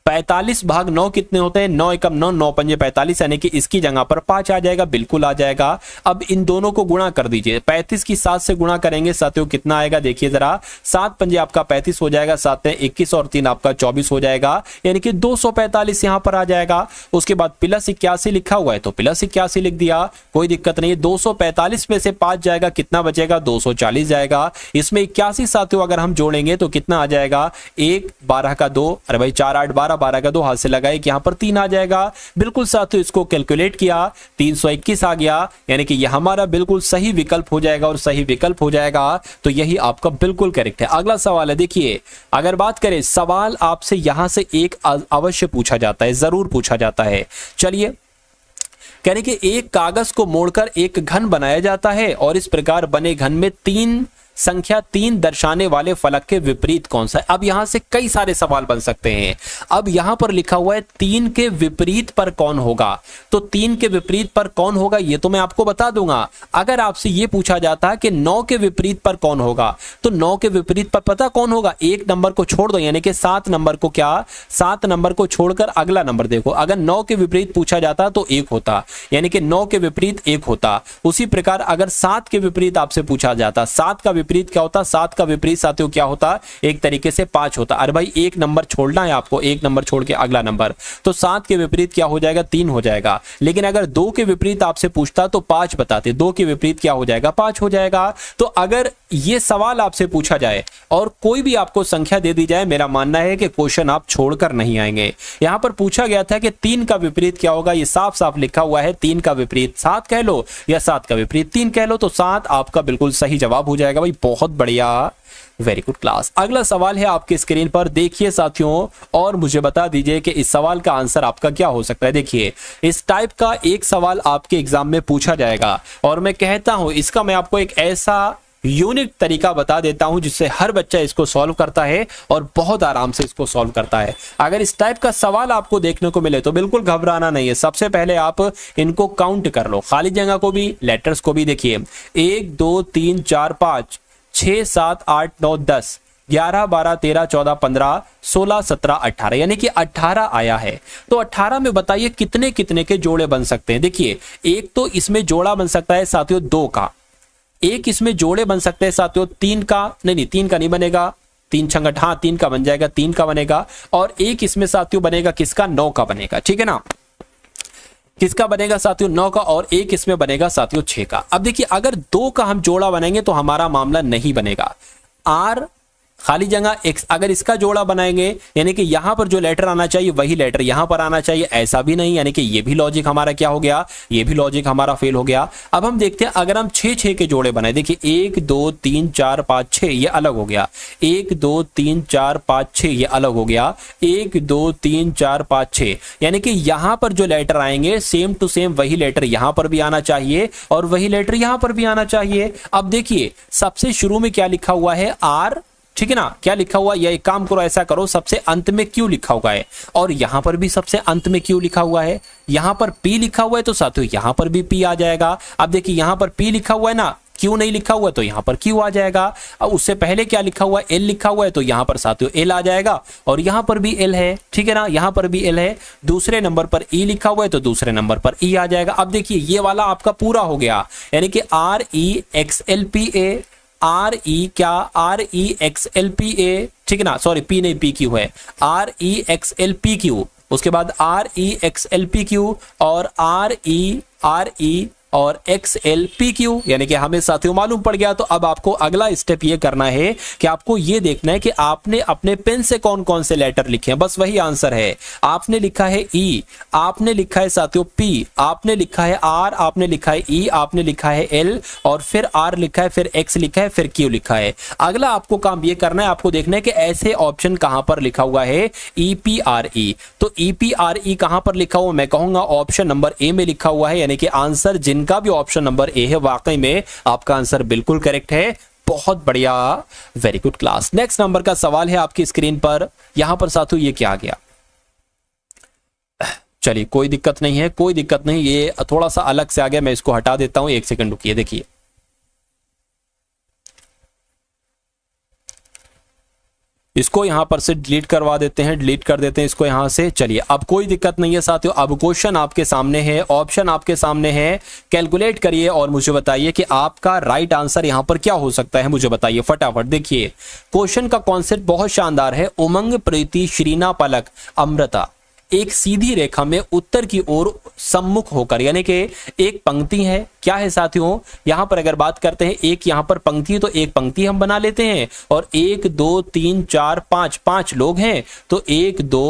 45 भाग 9 कितने होते हैं, 9 एकम 9, 9 पंजे 45, यानी कि इसकी जगह पर 5 आ जाएगा, बिल्कुल आ जाएगा। अब इन दोनों को गुणा कर दीजिए, 35 की 7 से गुणा करेंगे साथियों कितना आएगा, देखिए जरा, 7 पंजे आपका 35 हो जाएगा, 7 21 और 3 आपका 24 हो जाएगा, यानी कि 245 यहां पर आ जाएगा। उसके बाद प्लस 81 लिखा हुआ है तो प्लस 81 लिख दिया, कोई दिक्कत नहीं है। 245 में से 5 जाएगा, कितना बचेगा, 240 जाएगा। इसमें 81 साथियों अगर हम जोड़ेंगे तो कितना आ जाएगा, 1 12 का 2, अरे भाई 4 8 12, 12 का 2 हाथ से लगाए कि यहां पर 3 आ जाएगा। बिल्कुल साथियों इसको कैलकुलेट किया, 321 आ गया, यानी कि यह हमारा बिल्कुल सही विकल्प हो जाएगा और सही विकल्प हो जाएगा तो यही आपका बिल्कुल करेक्ट है। अगला सवाल है, देखिए अगर बात करें, सवाल आपसे यहां से एक अवश्य पूछा जाता है, जरूर पूछा जाता है। चलिए, कहने कि एक कागज को मोड़कर एक घन बनाया जाता है और इस प्रकार बने घन में संख्या 3 दर्शाने वाले फलक के विपरीत कौन सा है। अब यहां से कई सारे सवाल बन सकते हैं। अब यहां पर लिखा हुआ है 3 के विपरीत पर कौन होगा, तो 3 के विपरीत पर कौन होगा ये तो मैं आपको बता दूंगा। अगर आपसे ये पूछा जाता है कि 9 के विपरीत पर कौन होगा, तो 9 के विपरीत पर पता कौन होगा, एक नंबर को छोड़ दो, यानी कि 7 नंबर को, क्या 7 नंबर को छोड़कर अगला नंबर देखो। अगर 9 के विपरीत पूछा जाता तो 1 होता, यानी कि 9 के विपरीत 1 होता। उसी प्रकार अगर 7 के विपरीत आपसे पूछा जाता, 7 का विपरीत क्या होता, 7 का विपरीत साथियों क्या होता, एक तरीके से 5 होता। अरे भाई एक नंबर छोड़ना है आपको, एक नंबर छोड़ के अगला नंबर, तो 7 के विपरीत क्या हो जाएगा, 3 हो जाएगा। लेकिन अगर 2 के विपरीत आपसे पूछता तो 5 बताते, 2 के विपरीत क्या हो जाएगा, 5 हो जाएगा। तो अगर ये सवाल आपसे पूछा जाए और कोई भी आपको संख्या दे दी जाए, मेरा मानना है कि क्वेश्चन आप छोड़कर नहीं आएंगे। यहां पर पूछा गया था कि 3 का विपरीत क्या होगा, ये साफ साफ लिखा हुआ है, 3 का विपरीत 7 कह लो या 7 का विपरीत 3 कह लो, तो 7 आपका बिल्कुल सही जवाब हो जाएगा। भाई बहुत बढ़िया, वेरी गुड क्लास। अगला सवाल है आपकी स्क्रीन पर, देखिए साथियों और मुझे बता दीजिए कि इस सवाल का आंसर आपका क्या हो सकता है। देखिए इस टाइप का एक सवाल आपके एग्जाम में पूछा जाएगा और मैं कहता हूं इसका मैं आपको एक ऐसा यूनिक तरीका बता देता हूं जिससे हर बच्चा इसको सॉल्व करता है और बहुत आराम से इसको सॉल्व करता है। अगर इस टाइप का सवाल आपको देखने को मिले तो बिल्कुल घबराना नहीं है। सबसे पहले आप इनको काउंट कर लो, खाली जगह को भी, लेटर्स को भी। देखिए 1 2 3 4 5 6 7 8 9 10 11 12 13 14 15 16 17 18, यानी कि 18 आया है। तो 18 में बताइए कितने कितने के जोड़े बन सकते हैं। देखिए एक तो इसमें जोड़ा बन सकता है साथियों 2 का, एक इसमें जोड़े बन सकते हैं साथियों 3 का, नहीं 3 का नहीं बनेगा, 3 छंगट, हाँ 3 का बन जाएगा, 3 का बनेगा। और एक इसमें साथियों बनेगा किसका, 9 का बनेगा, ठीक है ना। किसका बनेगा साथियों, 9 का। और एक इसमें बनेगा साथियों 6 का। अब देखिए अगर 2 का हम जोड़ा बनाएंगे तो हमारा मामला नहीं बनेगा। आर खाली जगह एक्स, अगर इसका जोड़ा बनाएंगे यानी कि यहां पर जो लेटर आना चाहिए वही लेटर यहां पर आना चाहिए, ऐसा भी नहीं, यानी कि ये भी लॉजिक हमारा क्या हो गया, ये भी लॉजिक हमारा फेल हो गया। अब हम देखते हैं अगर हम 6 के जोड़े बनाए, देखिए 1 2 3 4 5 6 ये अलग हो गया, 1 2 3 4 5 6 ये अलग हो गया, 1 2 3 4 5 6, यानी कि यहां पर जो लेटर आएंगे सेम टू सेम वही लेटर यहां पर भी आना चाहिए और वही लेटर यहां पर भी आना चाहिए। अब देखिए सबसे शुरू में क्या लिखा हुआ है, आर, ठीक है ना, क्या लिखा हुआ, या एक काम करो ऐसा करो सबसे अंत में क्यू लिखा हुआ है और यहां पर भी सबसे अंत में क्यू लिखा हुआ है, यहां पर पी लिखा हुआ है तो साथियों यहां पर भी पी आ जाएगा। अब देखिए यहां पर पी लिखा हुआ है ना, क्यू नहीं लिखा हुआ तो यहां पर क्यू आ जाएगा। अब उससे पहले क्या लिखा हुआ है, एल लिखा हुआ है तो यहां पर साथियों एल आ जाएगा और यहां पर भी एल है, ठीक है ना, यहां पर भी एल है। दूसरे नंबर पर ई लिखा हुआ है तो दूसरे नंबर पर ई आ जाएगा। अब देखिए ये वाला आपका पूरा हो गया, यानी कि R E X L P A, R E क्या, R E X L P A, ठीक है ना, सॉरी पी नहीं पी क्यू है, R E X L P Q, उसके बाद R E X L P Q और आर ई और एक्स एल पी क्यू, यानी कि हमें साथियों मालूम पड़ गया। तो अब आपको अगला स्टेप ये करना है कि आपको ये देखना है कि आपने अपने पेन से कौन कौन से लेटर लिखे हैं, बस वही आंसर है। आपने लिखा है ई, आपने लिखा है साथियों पी, आपने लिखा है आर, आपने लिखा है ई, आपने लिखा है एल और फिर आर लिखा है, फिर एक्स लिखा है, फिर क्यू लिखा है। अगला आपको काम ये करना है, आपको देखना है कि ऐसे ऑप्शन कहां पर लिखा हुआ है, ई पी आर ई। तो ई पी आर ई कहां पर लिखा हुआ, मैं कहूंगा ऑप्शन नंबर ए में लिखा हुआ है, यानी कि आंसर जिनका भी ऑप्शन नंबर ए है वाकई में आपका आंसर बिल्कुल करेक्ट है। बहुत बढ़िया, very good class. Next number का सवाल है आपकी स्क्रीन पर, यहां पर साथियों ये क्या आ गया, चलिए कोई दिक्कत नहीं है, कोई दिक्कत नहीं, ये थोड़ा सा अलग से आ गया, मैं इसको हटा देता हूं, एक सेकंड रुकिए। देखिए इसको यहां पर से डिलीट करवा देते हैं, डिलीट कर देते हैं इसको यहां से। चलिए अब कोई दिक्कत नहीं है साथियों, अब क्वेश्चन आपके सामने है, ऑप्शन आपके सामने है, कैलकुलेट करिए और मुझे बताइए कि आपका राइट आंसर यहां पर क्या हो सकता है, मुझे बताइए फटाफट। देखिए क्वेश्चन का कॉन्सेप्ट बहुत शानदार है। उमंग, प्रीति, श्रीना, पलक, अमृता एक सीधी रेखा में उत्तर की ओर सम्मुख होकर, यानी कि एक पंक्ति है, क्या है साथियों, यहां पर अगर बात करते हैं एक यहां पर पंक्ति है तो एक पंक्ति हम बना लेते हैं और 1 2 3 4 5 5 लोग हैं तो 1 2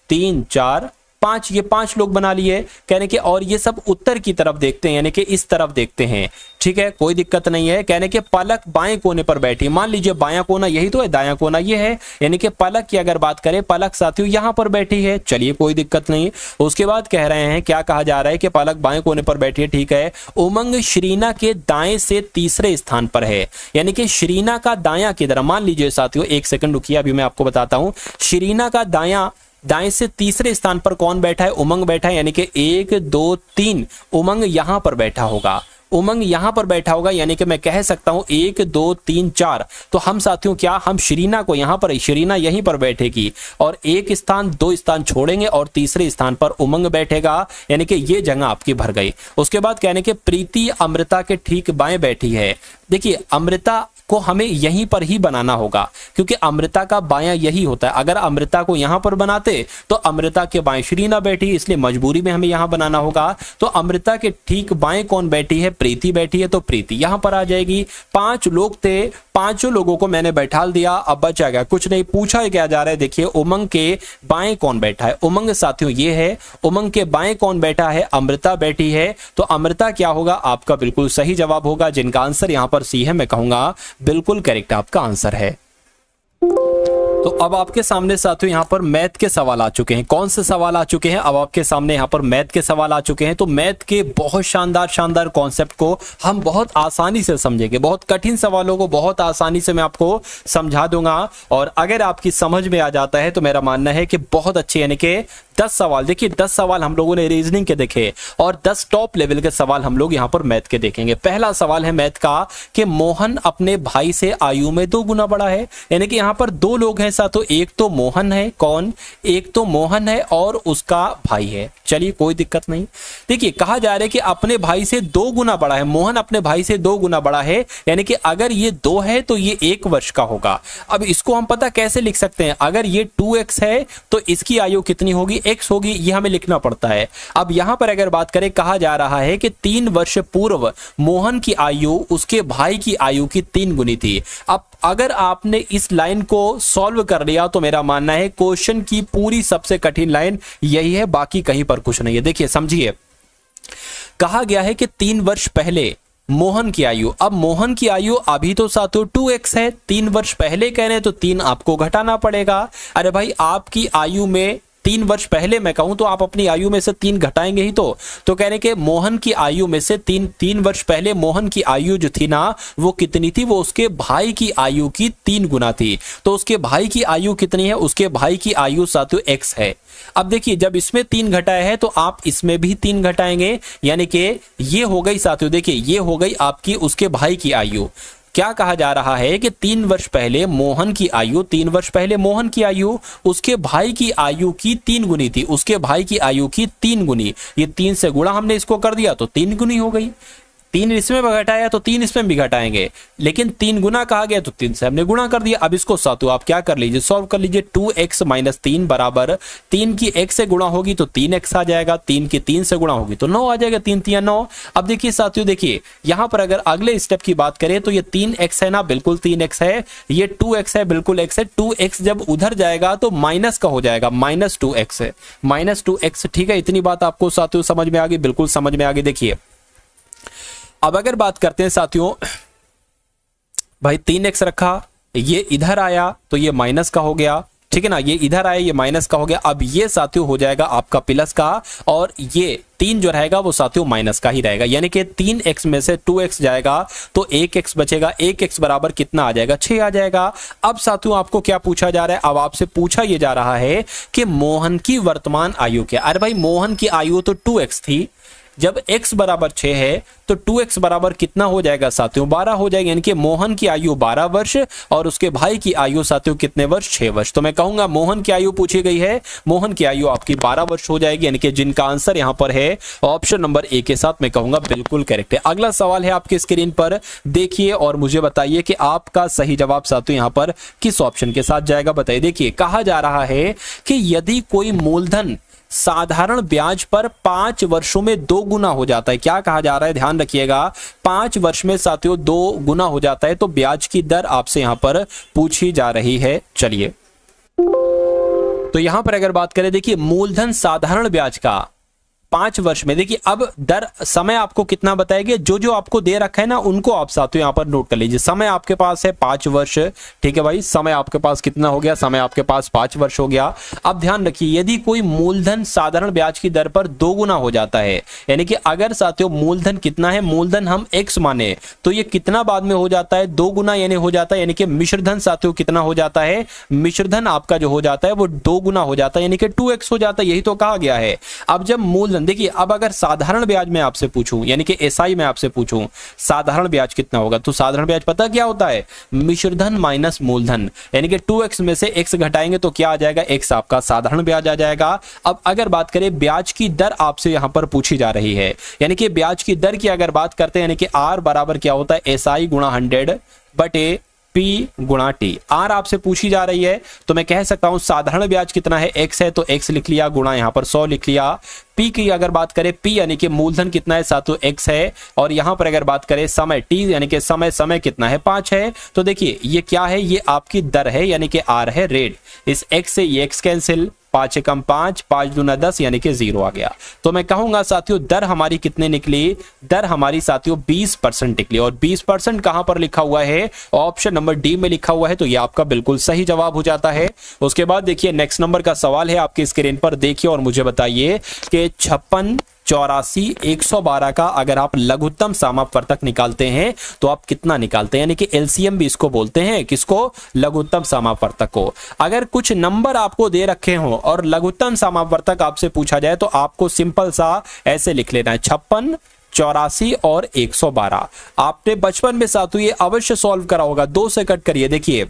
3 4 5 ये 5 लोग बना लिए, कहने के और ये सब उत्तर की तरफ देखते हैं, यानी कि इस तरफ देखते हैं, ठीक है, कोई दिक्कत नहीं है। कहने के पलक बाएं कोने पर बैठी, मान लीजिए बायां कोना यही तो है, दायां कोना ये है, यानी कि पलक की अगर बात करें, पलक साथियों यहां पर बैठी है, चलिए कोई दिक्कत नहीं। उसके बाद कह रहे हैं, क्या कहा जा रहा है कि पलक बाएं कोने पर बैठी है, ठीक है। उमंग श्रीना के दाएं से तीसरे स्थान पर है, यानी कि श्रीना का दायां किधर, मान लीजिए साथियों एक सेकंड रुकिए, अभी मैं आपको बताता हूं। श्रीना का दाएं से तीसरे स्थान पर कौन बैठा है, उमंग बैठा है, यानी कि 1 2 3 उमंग यहां पर बैठा होगा, उमंग यहां पर बैठा होगा, यानी कि मैं कह सकता हूं 1 2 3 4। तो हम साथियों क्या, हम श्रीना को यहां पर, श्रीना यहीं पर बैठेगी और एक स्थान 2 स्थान छोड़ेंगे और तीसरे स्थान पर उमंग बैठेगा, यानी कि ये जगह आपकी भर गई। उसके बाद कहने के प्रीति अमृता के ठीक बाएं बैठी है। देखिए अमृता को हमें यहीं पर ही बनाना होगा, क्योंकि अमृता का बायां यही होता है। अगर अमृता को यहां पर बनाते तो अमृता के बाएं श्रीना बैठी, इसलिए मजबूरी में हमें यहां बनाना होगा। तो अमृता के ठीक बाएं कौन बैठी है? प्रीति बैठी है, तो प्रीति यहां पर आ जाएगी। 5 लोग थे, पांचों लोगों को मैंने बैठा दिया, अब बचा गया कुछ नहीं। पूछा क्या जा रहा है, देखिए उमंग के बाएं कौन बैठा है? उमंग साथियों ये है, उमंग के बाएं कौन बैठा है? अमृता बैठी है। तो अमृता क्या होगा? आपका बिल्कुल सही जवाब होगा, जिनका आंसर यहां पर सी है, मैं कहूंगा बिल्कुल करेक्ट आपका आंसर है। तो अब आपके सामने साथियों यहाँ पर मैथ के सवाल आ चुके हैं। कौन से सवाल आ चुके हैं? अब आपके सामने यहाँ पर मैथ के सवाल आ चुके हैं। तो मैथ के बहुत शानदार कॉन्सेप्ट को हम बहुत आसानी से समझेंगे, बहुत कठिन सवालों को बहुत आसानी से मैं आपको समझा दूंगा। और अगर आपकी समझ में आ जाता है तो मेरा मानना है कि बहुत अच्छे, यानी कि 10 सवाल, देखिए 10 सवाल हम लोगों ने रीजनिंग के देखे और 10 टॉप लेवल के सवाल हम लोग यहाँ पर मैथ के देखेंगे। पहला सवाल है मैथ का कि मोहन अपने भाई से आयु में 2 गुना बड़ा है। यानी कि यहाँ पर 2 लोग हैं साथियों, एक तो मोहन है, कौन? एक तो मोहन है और उसका भाई है। चलिए कोई दिक्कत नहीं। देखिए कहा जा रहा है कि अपने भाई से 2 गुना बड़ा है, मोहन अपने भाई से 2 गुना बड़ा है, यानी कि अगर ये 2 है तो ये 1 वर्ष का होगा। अब इसको हम पता कैसे लिख सकते हैं? अगर ये 2x है तो इसकी आयु कितनी होगी? x होगी, ये हमें लिखना पड़ता है। अब यहां पर अगर बात करें, कहा जा रहा है कि 3 वर्ष पूर्व मोहन की आयु उसके भाई की आयु की 3 गुनी थी। अब अगर आपने इस लाइन को सॉल्व कर लिया तो मेरा मानना है क्वेश्चन की पूरी सबसे कठिन लाइन यही है, बाकी कहीं पर कुछ नहीं है। देखिए समझिए, कहा गया है कि 3 वर्ष पहले मोहन की आयु, अब मोहन की आयु अभी तो साथियों 2x है, 3 वर्ष पहले कह रहे हैं तो 3 आपको घटाना पड़ेगा। अरे भाई आपकी आयु में 3 वर्ष पहले मैं कहूं तो आप अपनी आयु में से 3 घटाएंगे ही तो कह रहे कि मोहन की आयु में से 3 वर्ष पहले मोहन की आयु जो थी ना वो कितनी थी? वो उसके भाई की आयु की 3 गुना थी। तो उसके भाई की आयु कितनी है? उसके भाई की आयु साथियों x है। अब देखिए जब इसमें 3 घटाया है तो आप इसमें भी 3 घटाएंगे, यानी कि ये हो गई साथियों, देखिए ये हो गई आपकी उसके भाई की आयु। क्या कहा जा रहा है कि 3 वर्ष पहले मोहन की आयु, 3 वर्ष पहले मोहन की आयु उसके भाई की आयु की 3 गुनी थी, उसके भाई की आयु की 3 गुनी। ये 3 से गुणा हमने इसको कर दिया तो 3 गुनी हो गई। 3 इसमें घटाया तो 3 इसमें भी घटाएंगे, लेकिन 3 गुना कहा गया तो 3 से हमने गुणा कर दिया। अब इसको साथियों आप क्या कर लीजिए, सॉल्व कर लीजिए। 2x - 3 बराबर 3 की x से गुणा होगी तो 3x आ जाएगा, 3 की 3 से गुणा होगी तो 9 आ जाएगा, 3 3 9। अब देखिए साथियों, देखिए यहां पर अगर अगले स्टेप की बात करें तो ये 3x है ना, बिल्कुल 3x है, ये 2x है, बिल्कुल x है। 2x जब उधर जाएगा तो माइनस का हो जाएगा, -2x है, -2x। ठीक है, इतनी बात आपको साथियों समझ में आ गई? बिल्कुल समझ में आ गई। देखिए अब अगर बात करते हैं साथियों, भाई 3x रखा, ये इधर आया तो ये माइनस का हो गया, ठीक है ना, ये इधर आया ये माइनस का हो गया। अब ये साथियों हो जाएगा आपका प्लस का, और ये 3 जो रहेगा वो साथियों माइनस का ही रहेगा, यानी कि 3x में से 2x जाएगा तो 1x बचेगा। 1x बराबर कितना आ जाएगा? 6 आ जाएगा। अब साथियों आपको क्या पूछा जा रहा है? अब आपसे पूछा ये जा रहा है कि मोहन की वर्तमान आयु क्या? अरे भाई मोहन की आयु तो 2x थी, जब x बराबर 6 है तो 2x बराबर कितना हो जाएगा साथियों? 12 हो जाएगा, यानी कि मोहन की आयु 12 वर्ष और उसके भाई की आयु साथियों कितने वर्ष? 6 वर्ष। तो मैं कहूंगा मोहन की आयु पूछी गई है, मोहन की आयु आपकी 12 वर्ष हो जाएगी, यानी कि जिनका आंसर यहां पर है ऑप्शन नंबर ए के साथ मैं कहूंगा बिल्कुल करेक्ट है। अगला सवाल है आपके स्क्रीन पर, देखिए और मुझे बताइए कि आपका सही जवाब साथियों यहां पर किस ऑप्शन के साथ जाएगा, बताइए। देखिए कहा जा रहा है कि यदि कोई मूलधन साधारण ब्याज पर 5 वर्षों में 2 गुना हो जाता है, क्या कहा जा रहा है ध्यान रखिएगा, 5 वर्ष में साथियों 2 गुना हो जाता है तो ब्याज की दर आपसे यहां पर पूछी जा रही है। चलिए तो यहां पर अगर बात करें, देखिए मूलधन साधारण ब्याज का 5 वर्ष में, देखिए अब दर समय आपको कितना बताएंगे, जो जो आपको दे रखा है ना उनको आप साथियों यहां पर नोट कर लीजिए। समय आपके पास है 5 वर्ष, ठीक है भाई, समय आपके पास कितना हो गया, समय आपके पास 5 वर्ष हो गया। अब ध्यान रखिए यदि कोई मूलधन साधारण ब्याज की दर पर 2 गुना हो जाता है, यानी कि अगर साथियों मूलधन कितना है, मूलधन हम x माने तो ये कितना बाद में हो जाता है, 2 गुना यानी हो जाता है, यानी कि मिश्रधन साथियों कितना हो जाता है, मिश्रधन आपका जो हो जाता है वो 2 गुना हो जाता है, यानी कि 2x हो जाता है, यही तो कहा गया है। अब जब मूलधन, देखिए अब अगर साधारण ब्याज में आपसे पूछूं, यानी कि एसआई में आपसे पूछूं साधारण ब्याज कितना होगा, तो साधारण ब्याज पता क्या होता है, मिश्रधन माइनस मूलधन, यानी कि 2x में से x घटाएंगे तो क्या आ जाएगा, x आपका साधारण ब्याज आ जाएगा। अब अगर बात करें ब्याज की दर आपसे यहां पर पूछी जा रही है, यानी कि ब्याज की दर की अगर बात करते हैं, यानी कि r बराबर क्या होता है, एसआई गुणा 100 बटे पी गुणा टी। आर आपसे पूछी जा रही है तो मैं कह सकता हूं साधारण ब्याज कितना है, x है तो x लिख लिया, गुणा यहां पर 100 लिख लिया। पी की अगर बात करें, पी यानी कि मूलधन कितना है, साथियों x है, और यहां पर अगर बात करें समय t यानी कि समय कितना है, 5 है। तो देखिए ये क्या है, ये आपकी दर है यानी कि r है रेट। इस x से ये x कैंसिल, 5 एकम 5, 5 दूना 10 यानी कि 0 आ गया। तो मैं कहूंगा साथियों दर हमारी कितने निकली, दर हमारी साथियों 20% निकली। और 20% कहां पर लिखा हुआ है, ऑप्शन नंबर डी में लिखा हुआ है, तो ये आपका बिल्कुल सही जवाब हो जाता है। उसके बाद देखिए नेक्स्ट नंबर का सवाल है आपकी स्क्रीन पर, देखिए और मुझे बताइए कि 56, 84, 112 का अगर आप लघुत्तम समापवर्तक निकालते हैं तो आप कितना निकालते हैं, यानी कि एलसीएम भी इसको बोलते हैं, किसको, लघुत्तम समापवर्तक को। अगर कुछ नंबर आपको दे रखे हो और लघुत्तम समापवर्तक आपसे पूछा जाए तो आपको सिंपल सा ऐसे लिख लेना है 56, 84 और 112। आपने बचपन में साथियों ये अवश्य सॉल्व करा होगा। 2 से कट करिए, देखिए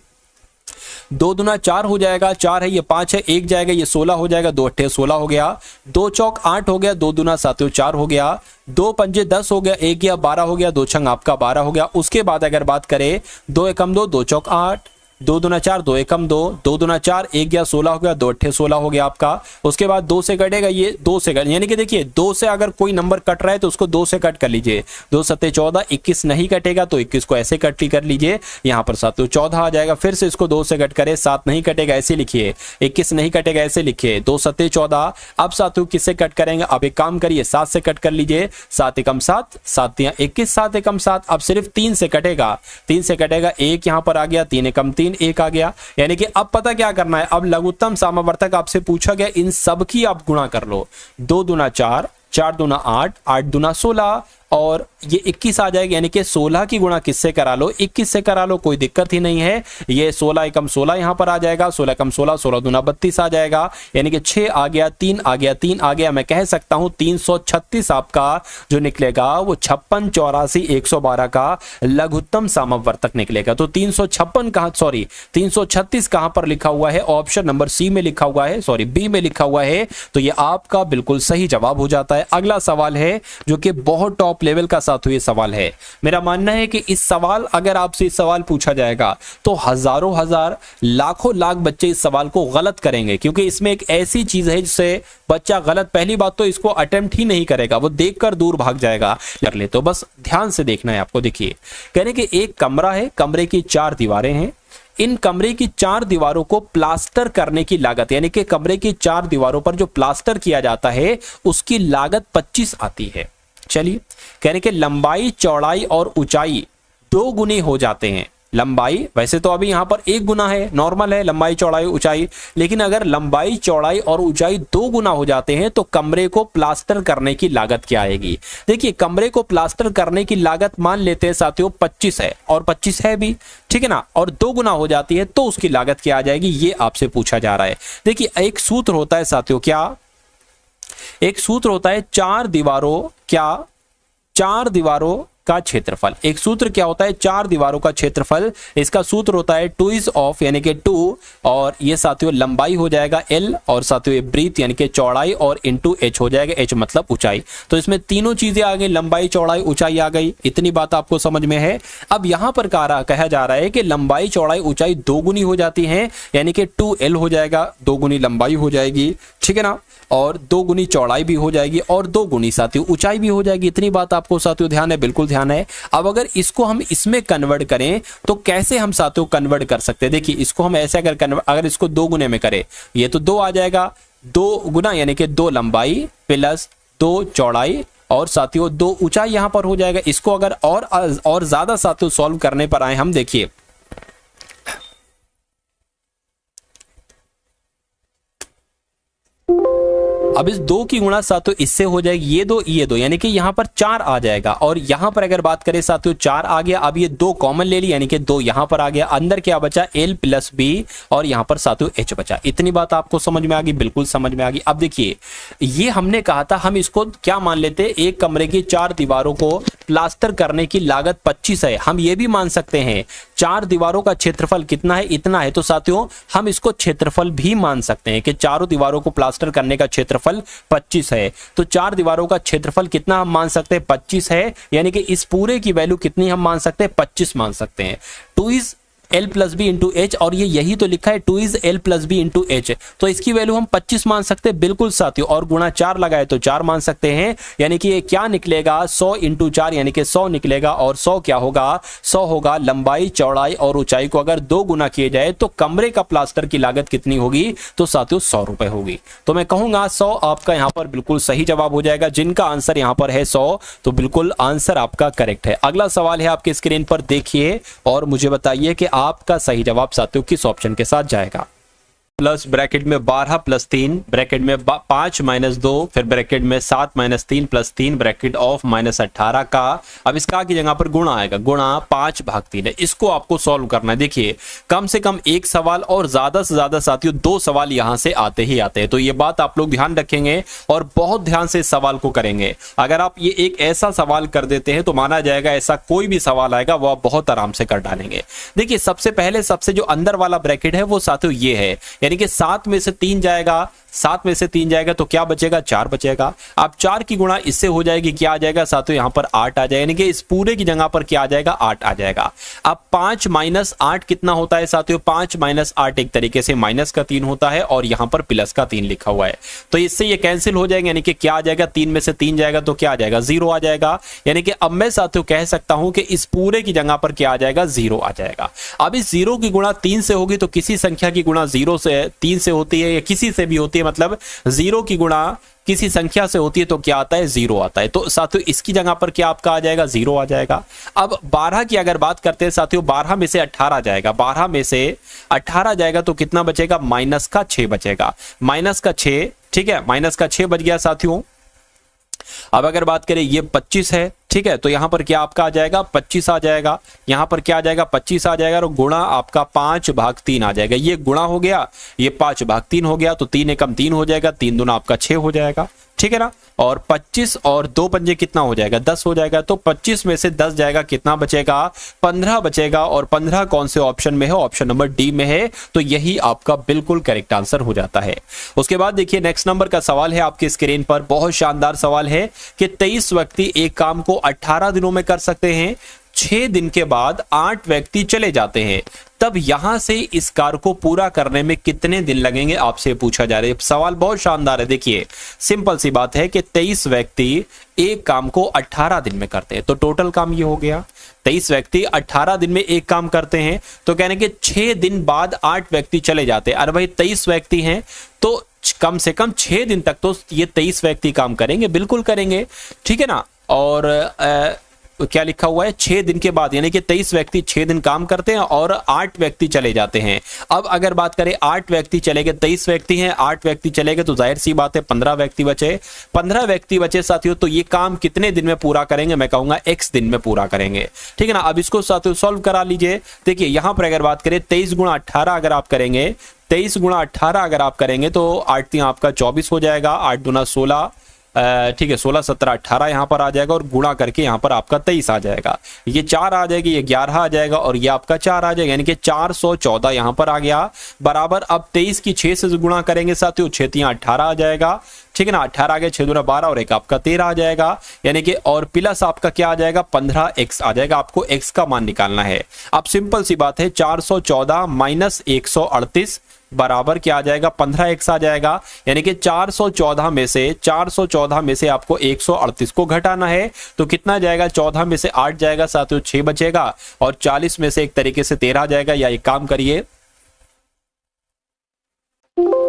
2 दूना 4 हो जाएगा, 4 है ये 5 है, 1 जाएगा ये 16 हो जाएगा, 2 अट्ठे 16 हो गया, 2 चौक 8 हो गया, 2 दूना साथियों 4 हो गया, 2 पंजे 10 हो गया, 1 या 12 हो गया, 2 छंग आपका 12 हो गया। उसके बाद अगर बात करें 2 एकम 2, 2 चौक 8, 2 दूना 4, 2 एकम 2, 2 दूना 4, 1 या 16 हो गया, 2 अट्ठे 16 हो गया आपका। उसके बाद 2 से कटेगा ये, 2 से कट, यानी कि देखिए 2 से अगर कोई नंबर कट रहा है तो उसको 2 से कट कर लीजिए। 2 सत्ते 14, 21 नहीं कटेगा तो 21 को ऐसे कट कर लीजिए, यहाँ पर साथियों 14 आ जाएगा। फिर से इसको 2 से कट करे, 7 नहीं कटेगा ऐसे लिखिए, 21 नहीं कटेगा ऐसे लिखिए, 2 सत्ते 14। अब साथियों किससे कट करेंगे, अब एक काम करिए 7 से कट कर लीजिए, 7 एकम 7, 7 या 21, 7 एकम 7। अब सिर्फ 3 से कटेगा, 3 से कटेगा, 1 यहाँ पर आ गया, 3 एकम 3, 1 आ गया। यानी कि अब पता क्या करना है, अब लघुत्तम समापवर्तक आपसे पूछा गया, इन सब की आप गुणा कर लो। 2 दूना 4, 4 दूना 8, 8 दूना 16 और ये 21 आ जाएगा, यानी कि 16 की गुणा किससे करा लो, 21 से करा लो, कोई दिक्कत ही नहीं है। ये 16 एकम 16 यहां पर आ जाएगा, 16 एकम 16, 16 दूना 32 आ जाएगा, यानी कि 6 आ गया, 3 आ गया, 3 आ गया। मैं कह सकता हूं 336 आपका जो निकलेगा वो 56, 84, 112 का लघुत्तम समापवर्तक निकलेगा। तो 356 कहां, सॉरी 336 कहां पर लिखा हुआ है, ऑप्शन नंबर सी में लिखा हुआ है, सॉरी बी में लिखा हुआ है, तो ये आपका बिल्कुल सही जवाब हो जाता है। अगला सवाल है जो कि बहुत टॉप लेवल का साथियों ये सवाल है। मेरा मानना है कि इस सवाल, अगर आपसे इस सवाल पूछा जाएगा तो हजारों हजार, लाखों लाख बच्चे इस सवाल को गलत करेंगे, क्योंकि इसमें एक ऐसी चीज है जिससे बच्चा गलत, पहली बात तो इसको अटेम्प्ट ही नहीं करेगा, वो देखकर दूर भाग जाएगा। कर ले तो बस ध्यान से देखना है आपको। देखिए कहने कि एक कमरा है, कमरे की 4 दीवारें हैं, इन कमरे की 4 दीवारों को प्लास्टर करने की लागत, यानी कि कमरे की 4 दीवारों पर जो प्लास्टर किया जाता है उसकी लागत 25 आती है। चलिए कहने के लंबाई, चौड़ाई और ऊंचाई 2 गुनी हो जाते हैं। लंबाई वैसे तो अभी यहां पर 1 गुना है, नॉर्मल है लंबाई चौड़ाई ऊंचाई, लेकिन अगर लंबाई चौड़ाई और ऊंचाई 2 गुना हो जाते हैं तो कमरे को प्लास्टर करने की लागत क्या आएगी। देखिए कमरे को प्लास्टर करने की लागत मान लेते हैं साथियों 25 है, और 25 है भी, ठीक है ना, और 2 गुना हो जाती है तो उसकी लागत क्या आ जाएगी, ये आपसे पूछा जा रहा है। देखिए एक सूत्र होता है साथियों, क्या एक सूत्र होता है, 4 दीवारों, क्या 4 दीवारों का क्षेत्रफल। एक सूत्र क्या होता है, 4 दीवारों का क्षेत्रफल, इसका सूत्र होता है 2 इज ऑफ, यानी कि 2, और ये साथियों लंबाई हो जाएगा L, और साथियों ये ब्रीथ यानी कि चौड़ाई, और इनटू H हो जाएगा, H मतलब ऊंचाई। तो इसमें तीनों चीजें आ गई, लंबाई चौड़ाई ऊंचाई आ गई, इतनी बात आपको समझ में है। अब यहां पर कहा जा रहा है कि लंबाई चौड़ाई ऊंचाई 2 गुनी हो जाती है, यानी कि 2L हो जाएगा, 2 गुनी लंबाई हो जाएगी, ठीक है ना, और 2 गुनी चौड़ाई भी हो जाएगी, और 2 गुनी साथियों ऊंचाई भी हो जाएगी। इतनी बात आपको साथियों ध्यान है, बिल्कुल ध्यान है। अब अगर इसको हम इसमें कन्वर्ट करें तो कैसे हम साथियों कन्वर्ट कर सकते हैं, देखिए इसको हम ऐसे अगर इसको 2 गुने में करें, ये तो 2 आ जाएगा, 2 गुना यानी कि 2 लंबाई प्लस 2 चौड़ाई और साथियों 2 ऊंचाई यहां पर हो जाएगा। इसको अगर और ज्यादा साथियों सॉल्व करने पर आए हम, देखिए अब इस 2 की गुणा साथियों इससे हो जाएगी, ये 2 यानी कि यहां पर 4 आ जाएगा, और यहां पर अगर बात करें साथियों 4 आ गया। अब ये 2 कॉमन ले ली, यानी कि 2 यहां पर आ गया, अंदर क्या बचा L प्लस B, और यहां पर साथियों H बचा। इतनी बात आपको समझ में आ गई, बिल्कुल समझ में आ गई। अब देखिए ये हमने कहा था, हम इसको क्या मान लेते, एक कमरे की 4 दीवारों को प्लास्टर करने की लागत 25 है। हम ये भी मान सकते हैं 4 दीवारों का क्षेत्रफल कितना है, इतना है, तो साथियों हम इसको क्षेत्रफल भी मान सकते हैं कि चारों दीवारों को प्लास्टर करने का क्षेत्रफल 25 है। तो 4 दीवारों का क्षेत्रफल कितना हम मान सकते हैं, 25 है, यानी कि इस पूरे की वैल्यू कितनी हम मान सकते हैं, 25 मान सकते हैं। 2 is L plus B into H, और ये यही तो लिखा है 2 is L plus B into H, तो इसकी वैल्यू हम 25 मान सकते हैं, बिल्कुल साथियों, और गुणा 4 लगाए तो 4 मान सकते हैं, यानी कि ये क्या निकलेगा, 100 इंटू 4 यानी कि 100 निकलेगा। और 100 क्या होगा, 100 होगा लंबाई, चौड़ाई और ऊंचाई को अगर 2 गुना किए जाए तो कमरे का प्लास्टर की लागत कितनी होगी, तो साथियों 100 रुपए होगी। तो मैं कहूंगा 100 आपका यहाँ पर बिल्कुल सही जवाब हो जाएगा। जिनका आंसर यहाँ पर है 100, तो बिल्कुल आंसर आपका करेक्ट है। अगला सवाल है आपके स्क्रीन पर देखिए और मुझे बताइए कि आपका सही जवाब साथियों किस ऑप्शन के साथ जाएगा। प्लस ब्रैकेट में 12 प्लस 3 ब्रैकेट में 5 माइनस 2 फिर ब्रैकेट में 7 minus 3 plus 3 bracket of minus 18 का, अब इसका की जगह पर गुणा आएगा, गुणा 5 भाग 3 है। इसको आपको सॉल्व करना है। देखिए कम से कम एक सवाल और ज्यादा से ज्यादा साथियों 2 सवाल यहां से आते ही आते हैं, तो ये बात आप लोग ध्यान रखेंगे और बहुत ध्यान से इस सवाल को करेंगे। अगर आप ये एक ऐसा सवाल कर देते हैं तो माना जाएगा ऐसा कोई भी सवाल आएगा वो आप बहुत आराम से कर डालेंगे। देखिए सबसे पहले सबसे जो अंदर वाला ब्रैकेट है वो साथियों ये है, यानी कि 7 में से 3 जाएगा, 7 में से 3 जाएगा तो क्या बचेगा, 4 बचेगा। अब 4 की गुणा इससे हो जाएगी, क्या आ जाएगा साथियों, यहां पर 8 आ जाएगा, यानी कि इस पूरे की जगह पर क्या आ जाएगा, 8 आ जाएगा। अब 5 माइनस 8 कितना होता है साथियों, 5 माइनस 8 एक तरीके से माइनस का 3 होता है और यहां पर प्लस का 3 लिखा हुआ है, तो इससे ये कैंसिल हो जाएगा, यानी कि क्या आ जाएगा, 3 में से 3 जाएगा तो क्या आ जाएगा, 0 आ जाएगा। यानी कि अब मैं साथियों कह सकता हूं कि इस पूरे की जगह पर क्या आ जाएगा, 0 आ जाएगा। अब इस 0 की गुणा 3 से होगी, तो किसी संख्या की गुणा 0 से 3 से होती है या किसी से भी होती है, मतलब 0 की गुणा किसी संख्या से होती है तो क्या आता है, 0 आता है। तो साथियों इसकी जगह पर क्या आपका आ जाएगा, 0 आ जाएगा। अब 12 की अगर बात करते हैं साथियों, 12 में से 18 जाएगा, 12 में से 18 जाएगा तो कितना बचेगा, माइनस का 6 बचेगा, माइनस का 6, ठीक है, माइनस का 6 बच गया साथियों। अब अगर बात करें ये 25 है, ठीक है, तो यहां पर क्या आपका आ जाएगा, 25 आ जाएगा, यहां पर क्या आ जाएगा, 25 आ जाएगा और गुणा आपका 5 भाग 3 आ जाएगा। ये गुणा हो गया, ये 5 भाग 3 हो गया, तो 3 एकम 3 हो जाएगा, 3 दूना आपका 6 हो जाएगा, ठीक है ना। और 25 और 2 पंजे कितना हो जाएगा, 10 हो जाएगा। तो 25 में से 10 जाएगा, कितना बचेगा, 15 बचेगा। और 15 कौन से ऑप्शन में है, ऑप्शन नंबर डी में है, तो यही आपका बिल्कुल करेक्ट आंसर हो जाता है। उसके बाद देखिए नेक्स्ट नंबर का सवाल है आपकी स्क्रीन पर, बहुत शानदार सवाल है कि 23 व्यक्ति एक काम को 18 दिनों में कर सकते हैं, 6 दिन के बाद 8 व्यक्ति चले जाते हैं, तब यहां से इस कार्य को पूरा करने में कितने दिन लगेंगे, आपसे पूछा जा रहा है। सवाल बहुत शानदार है। देखिए सिंपल सी बात है कि 23 व्यक्ति एक काम को 18 दिन में करते हैं, तो टोटल काम ये हो गया, 23 व्यक्ति 18 दिन में एक काम करते हैं, तो कहने के 6 दिन बाद 8 व्यक्ति चले जाते हैं। अरे भाई 23 व्यक्ति हैं तो कम से कम 6 दिन तक तो ये 23 व्यक्ति काम करेंगे, बिल्कुल करेंगे, ठीक है ना। और क्या लिखा हुआ है, 6 दिन के बाद, यानी कि 23 व्यक्ति 6 दिन काम करते हैं और 8 व्यक्ति चले जाते हैं। अब अगर बात करें 8 व्यक्ति चले गए, 23 व्यक्ति हैं, 8 व्यक्ति चले गए, तो जाहिर सी बात है 15 व्यक्ति बचे, 15 व्यक्ति बचे साथियों, तो ये काम कितने दिन में पूरा करेंगे, मैं कहूंगा x दिन में पूरा करेंगे, ठीक है ना। अब इसको साथियों सॉल्व करा लीजिए। देखिए यहां पर अगर बात करें 23 गुणा 18 अगर आप करेंगे, 23 गुणा 18 अगर आप करेंगे तो 8 3 आपका 24 हो जाएगा, 8 दूना 16, ठीक है, 16 17 18 यहां पर आ जाएगा और गुणा करके यहां पर आपका 23 आ जाएगा, ये 4 आ जाएगी, ये 11 आ जाएगा और ये आपका 4 आ जाएगा, यानी कि 414 यहां पर आ गया बराबर। अब 23 की 6 से गुणा करेंगे साथियों, 6 3 18 आ जाएगा, ठीक है ना, 18 आ गया, 6 दूना 12 और एक आपका 13 आ जाएगा, यानी कि और प्लस आपका क्या आ जाएगा, 15x आ जाएगा। आपको x का मान निकालना है। अब सिंपल सी बात है, 414 माइनस 138 बराबर क्या आ जाएगा, 15x आ जाएगा, यानी कि 414 में से आपको 138 को घटाना है, तो कितना जाएगा, 14 में से 8 जाएगा साथियों, 6 बचेगा और 40 में से एक तरीके से 13 जाएगा। या एक काम करिए,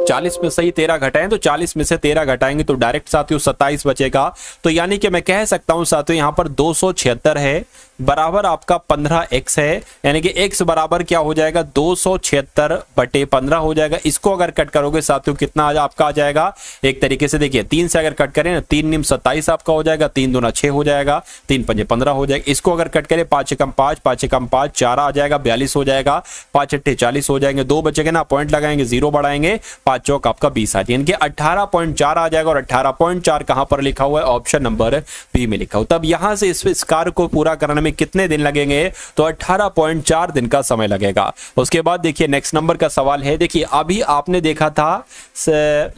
40 में से ही 13 घटाएं तो 40 में से 13 घटाएंगे तो डायरेक्ट साथियों 27 बचेगा। तो यानी कि मैं कह सकता हूं साथियों यहां पर 276 है बराबर आपका 15x है, यानी कि x बराबर क्या हो जाएगा, 276 बटे 15 हो जाएगा। इसको अगर कट करोगे साथियों कितना आपका आ जाएगा, एक तरीके से देखिए 3 से अगर कट करें ना, 3 निम 27 आपका हो जाएगा, 3 दूना 6 हो जाएगा, 3 पंजे 15 हो जाएगा। इसको अगर कट करें 5 एकम 5, 5 एकम 5 4 आ जाएगा, 42 हो जाएगा, 5 अट्ठे 40 हो जाएंगे, 2 बचेगा ना, पॉइंट लगाएंगे, 0 बढ़ाएंगे, 5 5 चौक आपका 20 आ जाएगा, यानी कि 18.4 आ जाएगा। और 18.4 कहां पर लिखा हुआ है? ऑप्शन नंबर बी में लिखा हुआ। तब यहां से इस कार्य को पूरा करने में कितने दिन लगेंगे? तो 18.4 दिन का समय लगेगा। उसके बाद देखिए नेक्स्ट नंबर का सवाल है। देखिए अभी आपने देखा था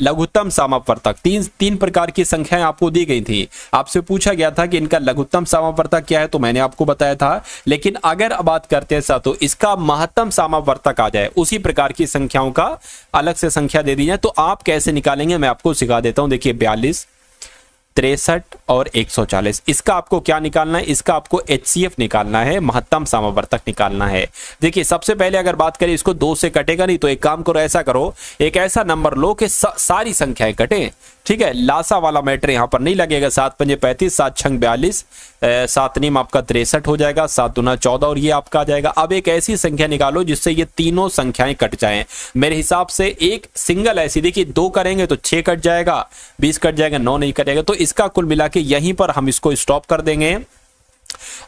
लघुत्तम समापवर्तक, तीन प्रकार की संख्याएं आपको दी गई थी। आपसे पूछा गया था कि इनका लघुत्तम समापवर्तक क्या है, तो मैंने आपको बताया था। लेकिन अगर बात करते हैं तो इसका महत्तम समापवर्तक आ जाए, उसी प्रकार की संख्याओं का अलग से संख्या दे दी जाए, तो आप कैसे निकालेंगे मैं आपको सिखा देता हूं। देखिए 42, 63 और 140, इसका आपको क्या निकालना है? इसका आपको HCF निकालना है, महत्तम समावर्तक निकालना है। देखिए सबसे पहले अगर बात करें, इसको 2 से कटेगा नहीं, तो एक काम करो, ऐसा करो, एक ऐसा नंबर लो कि सारी संख्याएं कटें। ठीक है, लासा वाला मैटर यहां पर नहीं लगेगा। 7 पंजे 35, 7 छंग 42, 7 नीम आपका 63 हो जाएगा, 7 दूना 14 और ये आपका आ जाएगा। अब एक ऐसी संख्या निकालो जिससे ये तीनों संख्याएं कट जाएं। मेरे हिसाब से एक सिंगल ऐसी, देखिए 2 करेंगे तो 6 कट जाएगा, 20 कट जाएगा, 9 नहीं कटेगा। तो इसका कुल मिला के यहीं पर हम इसको स्टॉप कर देंगे।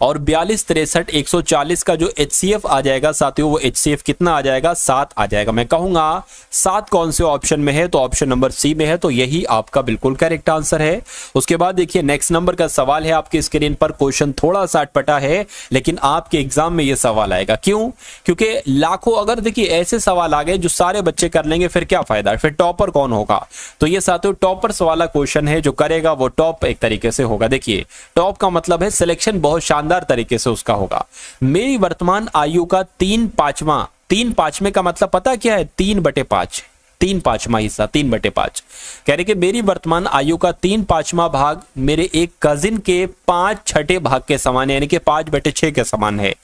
और 42, 63, 140 का जो HCF आ जाएगा साथियों, वो HCF कितना आ जाएगा? 7 आ जाएगा। मैं कहूंगा 7 कौन से ऑप्शन में है? तो ऑप्शन नंबर सी में है, तो यही आपका बिल्कुल करेक्ट आंसर है। उसके बाद देखिए नेक्स्ट नंबर का सवाल है आपकी स्क्रीन पर। क्वेश्चन थोड़ा सा अटपटा है, लेकिन आपके एग्जाम में ये सवाल आएगा। क्यों? क्योंकि लाखों, अगर देखिए ऐसे सवाल आ गए जो सारे बच्चे कर लेंगे, फिर क्या फायदा, फिर टॉपर कौन होगा? तो ये साथियों टॉपर्स वाला क्वेश्चन है, जो करेगा वो टॉप एक तरीके से होगा। देखिए टॉप का मतलब है सिलेक्शन बहुत शानदार तरीके से उसका होगा। मेरी वर्तमान आयु का 3/5 का मतलब पता क्या है? 3/5, 3/5 हिस्सा, 3/5। कह रहे कि मेरी वर्तमान आयु का 3/5 भाग मेरे एक कजिन के 5/6 भाग के समान है, यानी कि 5/6 के समान है।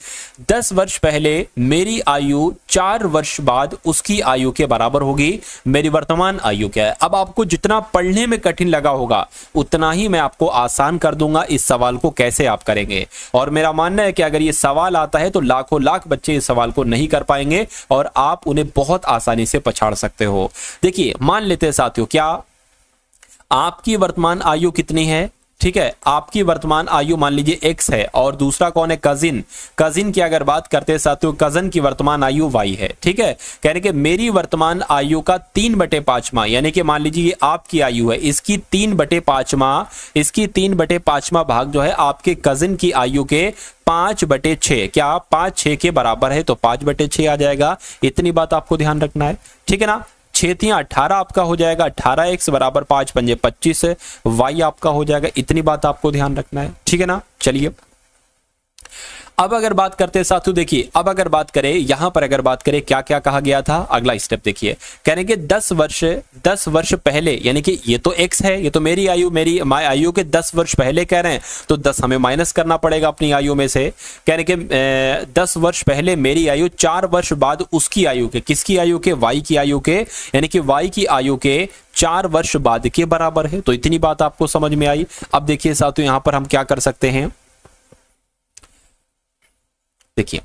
10 वर्ष पहले मेरी आयु 4 वर्ष बाद उसकी आयु के बराबर होगी। मेरी वर्तमान आयु क्या है? अब आपको जितना पढ़ने में कठिन लगा होगा, उतना ही मैं आपको आसान कर दूंगा इस सवाल को कैसे आप करेंगे। और मेरा मानना है कि अगर ये सवाल आता है तो लाखों लाख बच्चे इस सवाल को नहीं कर पाएंगे और आप उन्हें बहुत आसानी से पछाड़ सकते हो। देखिए मान लेते हैं साथियों, क्या आपकी वर्तमान आयु कितनी है? ठीक है, आपकी वर्तमान आयु मान लीजिए x है, और दूसरा कौन है? कजिन की अगर बात करते हैं साथियों, कजन की वर्तमान आयु y है। ठीक है, कहने के मेरी वर्तमान आयु का 3/5, यानी कि मान लीजिए ये आपकी आयु है, इसकी 3/5 भाग जो है आपके कजिन की आयु के 5/6, क्या 5/6 के बराबर है? तो 5/6 आ जाएगा। इतनी बात आपको ध्यान रखना है। ठीक है ना, 6 18 आपका हो जाएगा, 18x बराबर 5 पंजे 25 है, y आपका हो जाएगा। इतनी बात आपको ध्यान रखना है। ठीक है ना, चलिए अब अगर बात करते हैं साथियों, देखिए अब अगर बात करें यहां पर, अगर बात करें क्या क्या कहा गया था, अगला स्टेप देखिए, कहेंगे 10 वर्ष पहले, यानी कि ये तो x है, ये तो मेरी आयु के 10 वर्ष पहले कह रहे हैं, तो 10 हमें माइनस करना पड़ेगा अपनी आयु में से। कहेंगे 10 वर्ष पहले मेरी आयु 4 वर्ष बाद उसकी आयु के, किसकी आयु के? y की आयु के, यानी कि y की आयु के 4 वर्ष बाद के बराबर है। तो इतनी बात आपको समझ में आई। अब देखिए साथियों यहां पर हम क्या कर सकते हैं, देखिए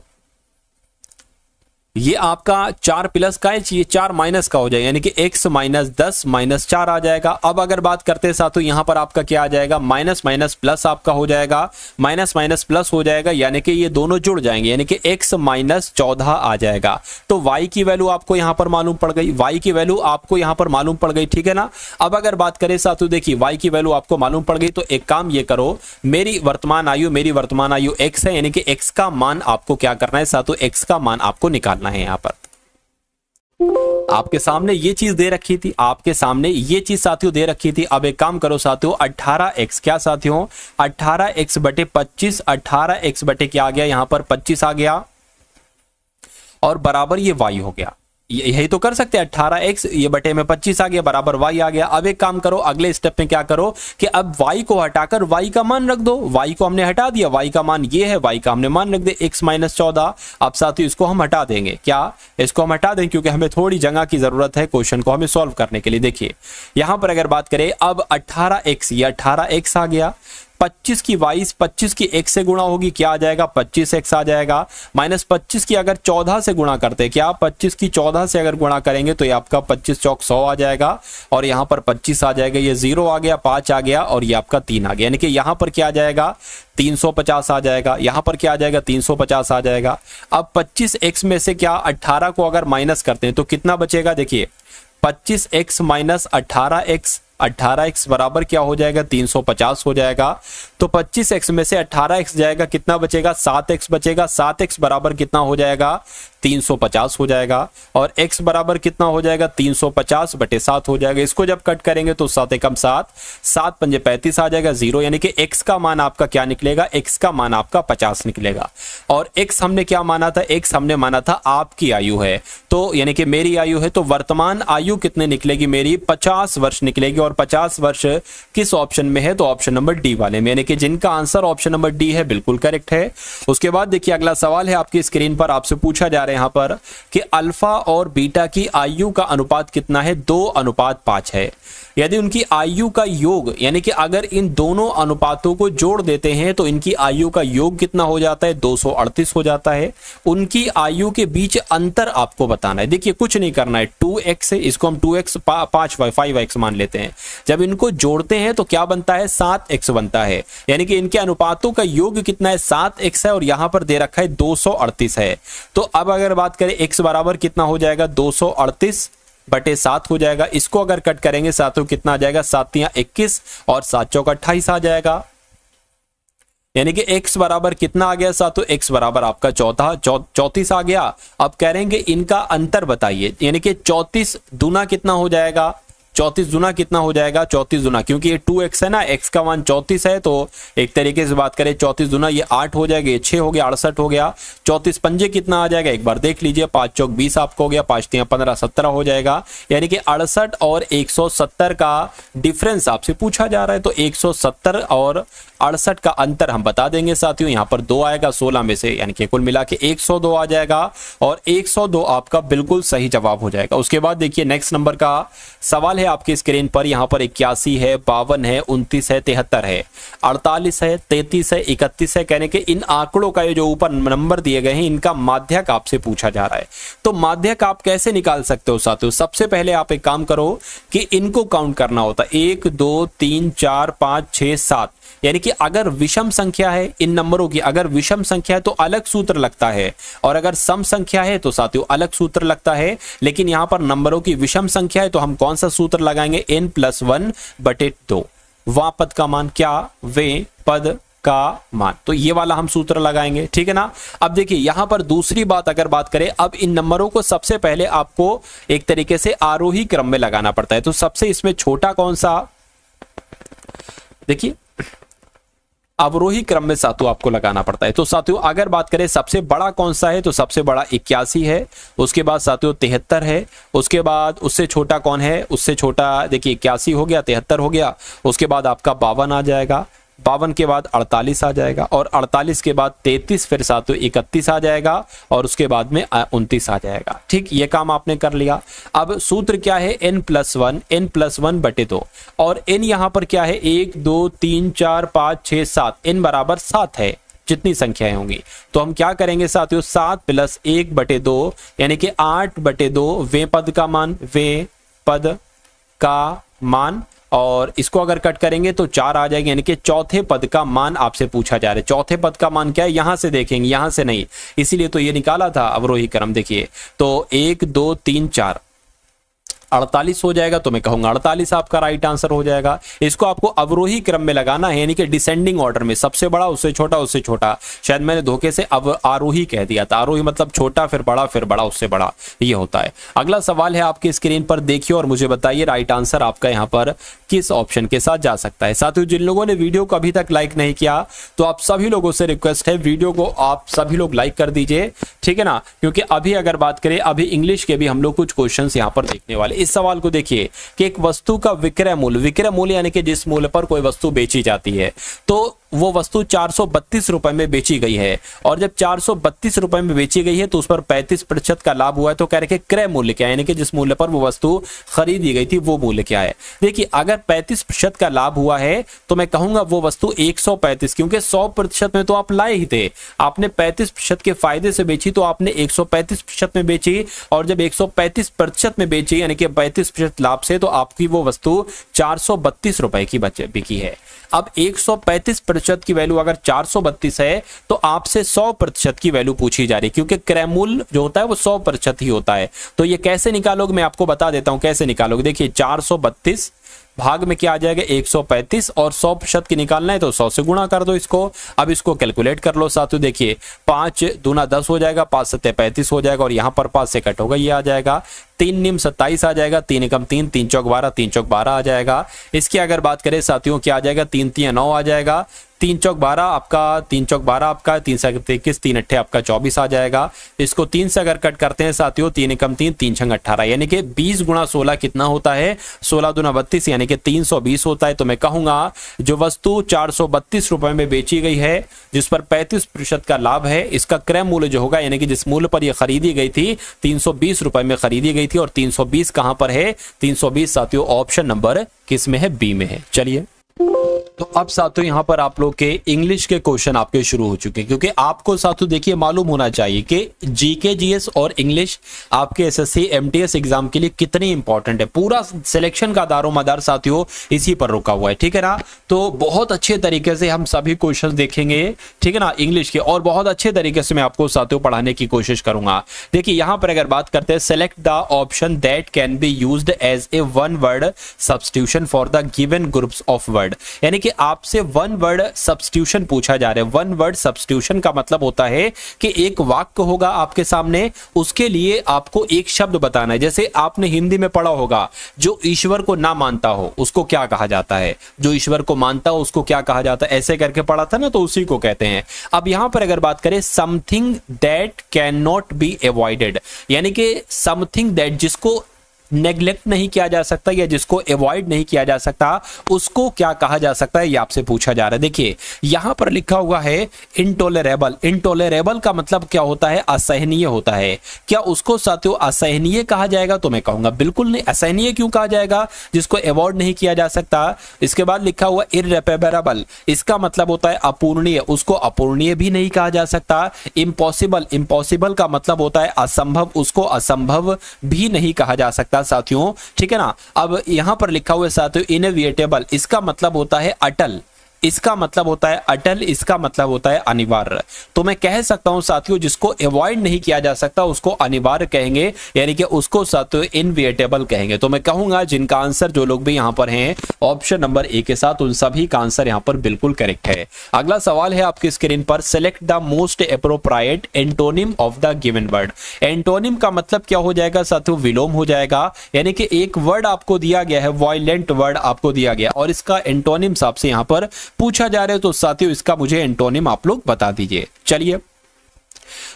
ये आपका 4 प्लस का है, ये 4 माइनस का हो जाएगा, यानी कि x माइनस 10 माइनस 4 आ जाएगा। अब अगर बात करते हैं साथियों यहां पर आपका क्या आ जाएगा? माइनस माइनस प्लस आपका हो जाएगा, माइनस माइनस प्लस हो जाएगा, यानी कि ये दोनों जुड़ जाएंगे, यानी कि x माइनस 14 आ जाएगा। तो y की वैल्यू आपको यहां पर मालूम पड़ गई, y की वैल्यू आपको यहां पर मालूम पड़ गई। ठीक है ना, अब अगर बात करें साथियों, देखिए y की वैल्यू आपको मालूम पड़ गई, तो एक काम ये करो, मेरी वर्तमान आयु x है, यानी कि x का मान आपको क्या करना है साथियों? x का मान आपको निकालना है। यहां पर आपके सामने ये चीज दे रखी थी, आपके सामने ये चीज साथियों दे रखी थी। अब एक काम करो साथियों, 18x, क्या साथियों? 18x बटे 25, 18x बटे क्या आ गया? यहां पर 25 आ गया, और बराबर ये y हो गया। यही तो कर सकते हैं, 18x ये बटे में 25 आ गया, बराबर y आ गया। अब एक काम करो, अगले स्टेप में क्या करो कि अब y को हटाकर y का मान रख दो। y को हमने हटा दिया, y का मान ये है, y का हमने मान रख दिया x माइनस 14। अब साथियों इसको हम हटा देंगे, क्या इसको हम हटा देंगे, क्योंकि हमें थोड़ी जगह की जरूरत है क्वेश्चन को हमें सॉल्व करने के लिए। देखिए यहां पर अगर बात करें, अब 18x, ये 18x आ गया, 25 की y 25 की x से गुणा होगी, क्या आ जाएगा? 25x आ जाएगा। माइनस 25 की अगर 14 से गुणा करते, क्या 25 की 14 से अगर गुणा करेंगे तो ये आपका 25 चौक 100 आ जाएगा, और यहां पर 25 आ जाएगा, ये 0 आ गया, 5 आ गया, और ये आपका 3 आ गया, यानी कि यहां पर क्या आ जाएगा? 350 आ जाएगा। यहां पर क्या आ जाएगा? 350 आ जाएगा। अब 25x में से क्या 18 को अगर माइनस करते हैं तो कितना बचेगा? देखिए 25x माइनस 18x, 18x बराबर क्या हो जाएगा 350 हो जाएगा। तो 25x में से 18x जाएगा, कितना बचेगा 7x बचेगा। 7x बराबर कितना हो जाएगा 350 हो जाएगा। और x बराबर कितना हो जाएगा 350 बटे 7 हो जाएगा। इसको जब कट करेंगे तो 7 एकम 7, 7 पंजे 35 आ जाएगा 0, यानी कि x का मान आपका क्या निकलेगा, x का मान आपका 50 निकलेगा। और x हमने क्या माना था, x हमने माना था आपकी आयु है, तो यानी कि मेरी आयु है, तो वर्तमान आयु कितने निकलेगी मेरी 50 वर्ष निकलेगी। और 50 वर्ष किस ऑप्शन में है, तो ऑप्शन नंबर डी वाले में, यानी कि जिनका आंसर ऑप्शन नंबर डी है बिल्कुल करेक्ट है। उसके बाद देखिए अगला सवाल है आपकी स्क्रीन पर, आपसे पूछा जा रहा है यहाँ पर कि अल्फा और बीटा की आयु का अनुपात कितना है, 2:5 है। यदि उनकी आयु का योग, यानी कि अगर इन दोनों अनुपातों को जोड़ देते हैं तो इनकी आयु का योग कितना हो जाता है 238 हो जाता है। उनकी आयु के बीच अंतर आपको बताना है। देखिए कुछ नहीं करना है, 2x है, इसको हम 2x 5x मान लेते हैं। जब इनको जोड़ते हैं तो क्या बनता है 7x बनता है, यानी कि इनके अनुपातों का योग कितना है 7x है, और यहां पर दे रखा है 238 है। तो अब अगर बात करें x बराबर कितना हो जाएगा 238 बटे 7 हो जाएगा। इसको अगर कट करेंगे सातों कितना आ जाएगा, 7 या 21 और 7 चौका 28 आ जाएगा, यानी कि x बराबर कितना आ गया सातों, x बराबर आपका 34 आ गया। अब कह रहे हैं इनका अंतर बताइए, यानी कि 34 दूना कितना हो जाएगा, 34 गुना कितना हो जाएगा 34 गुना, क्योंकि ये 2x है ना, x का मान 34 है, तो एक तरीके से बात करें 34 गुना ये 8 हो जाएगा, ये 6 हो गया 68 हो गया। 34 पंजे कितना आ जाएगा एक बार देख लीजिए, 5 चौक 20 आपको हो गया, 5 तिया 15 17 हो जाएगा, यानी कि 68 और 170 का डिफरेंस आपसे पूछा जा रहा है। तो 170 और 68 का अंतर हम बता देंगे साथियों, यहाँ पर 2 आएगा 16 में से, यानी कि कुल मिला के 102 आ जाएगा, और 102 आपका बिल्कुल सही जवाब हो जाएगा। उसके बाद देखिए नेक्स्ट नंबर का सवाल है आपकी स्क्रीन पर, यहाँ पर 81 है, 52 है, 29 है, 73 है, 48 है, 33 है, 31 है। कहने के इन आंकड़ों का ये जो ऊपर नंबर दिए गए हैं इनका माध्यक आपसे पूछा जा रहा है। तो माध्यक आप कैसे निकाल सकते हो साथियों, सबसे पहले आप एक काम करो कि इनको काउंट करना होता है, 1 2 3 4 5 6 7, यानी कि अगर विषम संख्या है इन नंबरों की, अगर विषम संख्या है तो अलग सूत्र लगता है, और अगर सम संख्या है तो साथियों अलग सूत्र लगता है। लेकिन यहां पर नंबरों की विषम संख्या है तो हम कौन सा सूत्र लगाएंगे, n+1/2, वा पद का मान क्या, वे पद का मान, तो ये वाला हम सूत्र लगाएंगे, ठीक है ना। अब देखिए यहां पर दूसरी बात अगर बात करें, अब इन नंबरों को सबसे पहले आपको एक तरीके से आरोही क्रम में लगाना पड़ता है। तो सबसे इसमें छोटा कौन सा, देखिए अवरोही क्रम में साथियों आपको लगाना पड़ता है। तो साथियों अगर बात करें सबसे बड़ा कौन सा है, तो सबसे बड़ा 81 है, उसके बाद साथियों 73 है, उसके बाद उससे छोटा कौन है, उससे छोटा देखिए 81 हो गया, 73 हो गया, उसके बाद आपका 52 आ जाएगा, 52 के बाद 48 आ जाएगा, और 48 के बाद 33, फिर साथियों 31 आ जाएगा, और उसके बाद में 29 आ जाएगा। ठीक, ये काम आपने कर लिया। अब सूत्र क्या है, n+1/2, और n यहाँ पर क्या है 1 2 3 4 5 6 7, n बराबर 7 है जितनी संख्याएं होंगी। तो हम क्या करेंगे साथियों, 7 + 1/2 यानी कि 8/2 वे पद का मान, वे पद का मान, और इसको अगर कट करेंगे तो 4 आ जाएगा, यानी कि चौथे पद का मान आपसे पूछा जा रहा है। चौथे पद का मान क्या है, यहां से देखेंगे, यहां से नहीं, इसीलिए तो ये निकाला था अवरोही क्रम। देखिए तो 1 2 3 4 48 हो जाएगा, तो मैं कहूंगा 48 आपका राइट आंसर हो जाएगा। इसको आपको अवरोही क्रम में लगाना है, यानी कि डिसेंडिंग ऑर्डर में, सबसे बड़ा उससे छोटा उससे छोटा। शायद मैंने धोखे से आरोही कह दिया था, आरोही मतलब छोटा फिर बड़ा उससे बड़ा, ये होता है। अगला सवाल है आपकी स्क्रीन पर, देखिए और मुझे बताइए राइट आंसर आपका यहाँ पर किस ऑप्शन के साथ जा सकता है। साथियों जिन लोगों ने वीडियो को अभी तक लाइक नहीं किया, तो आप सभी लोगों से रिक्वेस्ट है वीडियो को आप सभी लोग लाइक कर दीजिए, ठीक है ना, क्योंकि अभी अगर बात करें, अभी इंग्लिश के भी हम लोग कुछ क्वेश्चन यहाँ पर देखने वाले। इस सवाल को देखिए कि एक वस्तु का विक्रय मूल्य यानी कि जिस मूल्य पर कोई वस्तु बेची जाती है, तो वो वस्तु 432 रुपए में बेची गई है, और जब 432 रुपए में बेची गई है तो उस पर 35% का लाभ हुआ है। तो कह रहे कि क्रय मूल्य क्या है, यानी कि जिस मूल्य पर वो वस्तु खरीदी गई थी वो मूल्य क्या है। देखिए अगर 35% का लाभ हुआ है तो मैं कहूंगा वो वस्तु 135, क्योंकि 100% में तो आप लाए ही थे, आपने 35% के फायदे से बेची, तो आपने 135% में बेची, और जब 135% में बेची यानी कि 35% लाभ से, तो आपकी वो वस्तु 432 रुपए की बिकी है। अब 135% प्रतिशत की वैल्यू अगर 432 है तो आपसे 100% की वैल्यू पूछी जा रही है, क्योंकि क्रयमूल्य जो होता है वो 100% ही होता है। तो ये कैसे निकालोगे मैं आपको बता देता हूं कैसे निकालोगे। देखिए 432 भाग में क्या आ जाएगा 135 और 100% की निकालना है तो 100 से गुणा कर दो इसको। अब इसको कैलकुलेट कर लो साथियों। देखिए 5 दूना 10 हो जाएगा, 5 सत्ते 35 हो जाएगा और यहाँ पर 5 से कट होगा, ये आ जाएगा 3 निम 27 आ जाएगा, 3 एकम 3, 3 चौक 12, 3 चौक 12 आ जाएगा। इसकी अगर बात करें साथियों क्या आ जाएगा 3 3 9 आ जाएगा, 3 चौक 12 आपका, 3 चौक 12 आपका, 3 से 21, 3 अट्ठे आपका 24 आ जाएगा। इसको 3 से अगर कट करते हैं साथियों 3 एकम 3, 3 छंग 18 यानी कि 20 गुणा 16 कितना होता है 16 दूना 32 यानी कि 320 होता है। तो मैं कहूंगा जो वस्तु 432 रुपए में बेची गई है जिस पर 35% का लाभ है, इसका क्रय मूल्य जो होगा यानी कि जिस मूल्य पर यह खरीदी गई थी 320 रुपए में खरीदी गई थी और 320 कहां पर है 320 साथियों ऑप्शन नंबर किस में है बी में है। चलिए तो अब साथियों यहां पर आप लोग के इंग्लिश के क्वेश्चन आपके शुरू हो चुके हैं, क्योंकि आपको साथियों देखिए मालूम होना चाहिए कि जीके जीएस और इंग्लिश आपके एसएससी एमटीएस एग्जाम के लिए कितनी इंपॉर्टेंट है। पूरा सिलेक्शन का दारोमदार साथियों इसी पर रुका हुआ है, ठीक है ना। तो बहुत अच्छे तरीके से हम सभी क्वेश्चन देखेंगे, ठीक है ना, इंग्लिश के, और बहुत अच्छे तरीके से मैं आपको साथियों पढ़ाने की कोशिश करूंगा। देखिए यहां पर अगर बात करते हैं select the option that can be used as a one word substitution for the given groups of word, यानी कि आपसे वन वर्ड सब्स्टिट्यूशन पूछा जा रहा है। वन वर्ड सब्स्टिट्यूशन का मतलब होता है कि एक वाक्य होगा आपके सामने, उसके लिए आपको एक शब्द बताना है। जैसे आपने हिंदी में पढ़ा होगा जो ईश्वर को ना मानता हो उसको क्या कहा जाता है, जो ईश्वर को मानता हो उसको क्या कहा जाता है, ऐसे करके पढ़ा था ना, तो उसी को कहते हैं। अब यहां पर अगर बात करें something that can not be avoided, यानी कि समथिंग दैट जिसको नेग्लेक्ट नहीं किया जा सकता या जिसको अवॉइड नहीं किया जा सकता उसको क्या कहा जा सकता है, ये आपसे पूछा जा रहा है। देखिए यहां पर लिखा हुआ है इंटॉलरेबल। इंटॉलरेबल का मतलब क्या होता है, असहनीय होता है। क्या उसको साथियों असहनीय कहा जाएगा, तो मैं कहूंगा बिल्कुल नहीं। असहनीय क्यों कहा जाएगा, जिसको अवॉइड नहीं किया जा सकता। इसके बाद लिखा हुआ इररेपेरेबल, इसका मतलब होता है अपूर्णीय, उसको अपूर्णीय भी नहीं कहा जा सकता। इम्पॉसिबल, इम्पॉसिबल का मतलब होता है असंभव, उसको असंभव भी नहीं कहा जा सकता साथियों, ठीक है ना। अब यहां पर लिखा हुआ है साथियों इनएविटेबल, इसका मतलब होता है अटल, इसका मतलब होता है अटल, इसका मतलब होता है अनिवार्य। तो मैं कह सकता हूं साथियों जिसको अवॉइड नहीं किया जा सकता उसको अनिवार्य कहेंगे, यानी कि उसको साथियों इनविटेबल कहेंगे। तो मैं कहूंगा जिनका आंसर जो लोग भी यहां पर हैं ऑप्शन नंबर ए के साथ, उन सभी का आंसर यहां पर बिल्कुल करेक्ट है। अगला सवाल है आपकी स्क्रीन पर, select the most appropriate antonym of the given word. Antonym का मतलब क्या हो जाएगा साथियों, विलोम हो जाएगा, यानी कि एक वर्ड आपको दिया गया है, वायलेंट वर्ड आपको दिया गया और इसका एंटोनिम आपसे यहां पर पूछा जा रहा है। तो साथियों इसका मुझे एंटोनिम आप लोग बता दीजिए। चलिए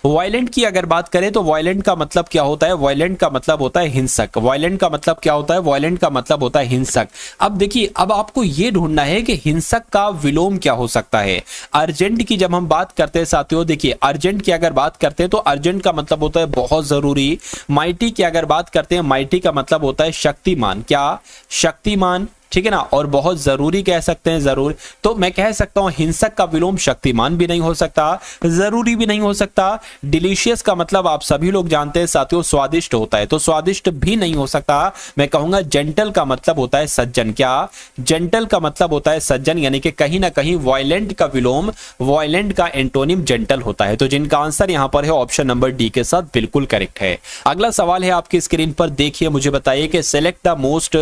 वायलेंट की अगर बात करें तो वायलेंट का मतलब क्या होता है, वायलेंट का मतलब होता है हिंसक। वायलेंट का मतलब क्या होता है, वायलेंट का मतलब होता है हिंसक। अब देखिए अब आपको यह ढूंढना है कि हिंसक का विलोम क्या हो सकता है। अर्जेंट की जब हम बात करते हैं साथियों, देखिए अर्जेंट की अगर बात करते हैं तो अर्जेंट का मतलब होता है बहुत जरूरी। माइटी की अगर बात करते हैं, माइटी का मतलब होता है शक्तिमान, क्या शक्तिमान, ठीक है ना, और बहुत जरूरी कह सकते हैं, जरूर। तो मैं कह सकता हूं हिंसक का विलोम शक्तिमान भी नहीं हो सकता, जरूरी भी नहीं हो सकता। डिलीशियस का मतलब आप सभी लोग जानते हैं साथियों स्वादिष्ट होता है, तो स्वादिष्ट भी नहीं हो सकता। मैं कहूंगा जेंटल का मतलब होता है सज्जन, क्या जेंटल का मतलब होता है सज्जन, यानी कि कहीं ना कहीं वायलेंट का विलोम, वायलेंट का एंटोनिम जेंटल होता है। तो जिनका आंसर यहां पर है ऑप्शन नंबर डी के साथ बिल्कुल करेक्ट है। अगला सवाल है आपकी स्क्रीन पर, देखिए मुझे बताइए कि select the most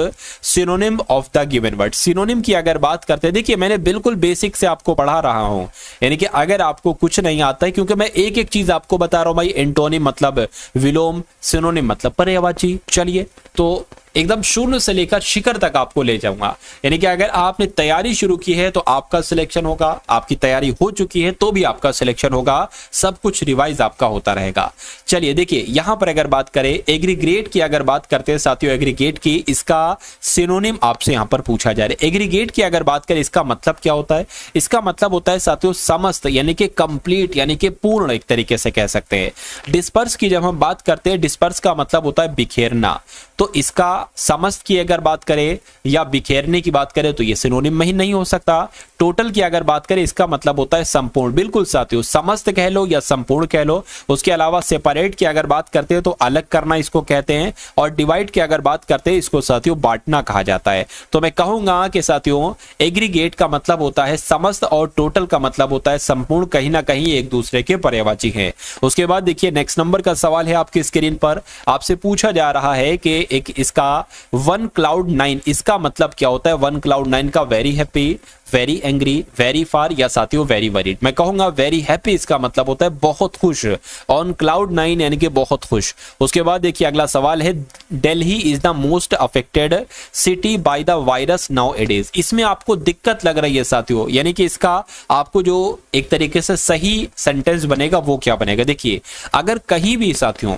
synonym of the given word. Synonym की अगर बात करते हैं, देखिए मैंने बिल्कुल बेसिक से आपको पढ़ा रहा हूं, यानी कि अगर आपको कुछ नहीं आता है, क्योंकि मैं एक एक चीज आपको बता रहा हूं भाई, एंटोनिम मतलब विलोम, सिनोनिम मतलब पर्यायवाची। चलिए तो एकदम शून्य से लेकर शिखर तक आपको ले जाऊंगा, यानी कि अगर आपने तैयारी शुरू की है तो आपका सिलेक्शन होगा, आपकी तैयारी हो चुकी है तो भी आपका सिलेक्शन होगा, सब कुछ रिवाइज आपका होता रहेगा। चलिए देखिए यहां पर अगर बात करें एग्रीगेट की, अगर बात करते हैं साथियों एग्रीगेट की, इसका सिनोनिम आपसे यहां पर पूछा जा रहा है। एग्रीगेट की अगर बात करें इसका मतलब क्या होता है, इसका मतलब होता है साथियों समस्त, यानी कि कंप्लीट, यानी कि पूर्ण एक तरीके से कह सकते हैं। डिस्पर्स की जब हम बात करते हैं, डिस्पर्स का मतलब होता है बिखेरना, तो इसका समस्त की अगर बात करें या बिखेरने की बात करें तो ये सिनोनिम में ही नहीं हो सकता। टोटल की अगर बात करें इसका मतलब होता है संपूर्ण। बिल्कुल साथियों, समस्त कह लो या संपूर्ण कह लो। उसके अलावा सेपरेट की अगर बात करते हैं तो अलग करना इसको कहते हैं, और डिवाइड की अगर बात करते हैं इसको साथियों बांटना कहा जाता है। तो मैं कहूंगा कि साथियों एग्रीगेट का मतलब होता है समस्त और टोटल का मतलब होता है संपूर्ण, कहीं ना कहीं एक दूसरे के पर्यायवाची हैं। उसके बाद देखिए नेक्स्ट नंबर का सवाल है आपकी स्क्रीन पर, आपसे पूछा जा रहा है कि एक इसका वन क्लाउड 9 इसका मतलब क्या होता है। वन क्लाउड 9 का very happy, very angry, very far या साथियों वेरी वरीड। मैं कहूंगा वेरी हैप्पी इसका मतलब होता है बहुत खुश, ऑन क्लाउड 9 यानी कि बहुत खुश। उसके बाद देखिए अगला सवाल है, Delhi is the most affected city by the virus nowadays. इसमें आपको दिक्कत लग रही है साथियों, यानी कि इसका आपको जो एक तरीके से सही सेंटेंस बनेगा वो क्या बनेगा। देखिए अगर कहीं भी साथियों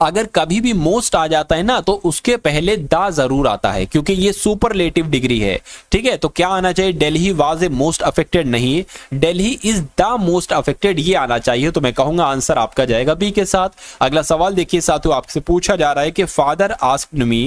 अगर कभी भी मोस्ट आ जाता है ना तो उसके पहले दा जरूर आता है, क्योंकि ये सुपरलेटिव डिग्री है। ठीक है, तो क्या आना चाहिए, Delhi was a most affected नहीं, Delhi is the most affected ये आना चाहिए। तो मैं कहूंगा आंसर आपका जाएगा बी के साथ। अगला सवाल देखिए साथियों, आपसे पूछा जा रहा है कि father asked me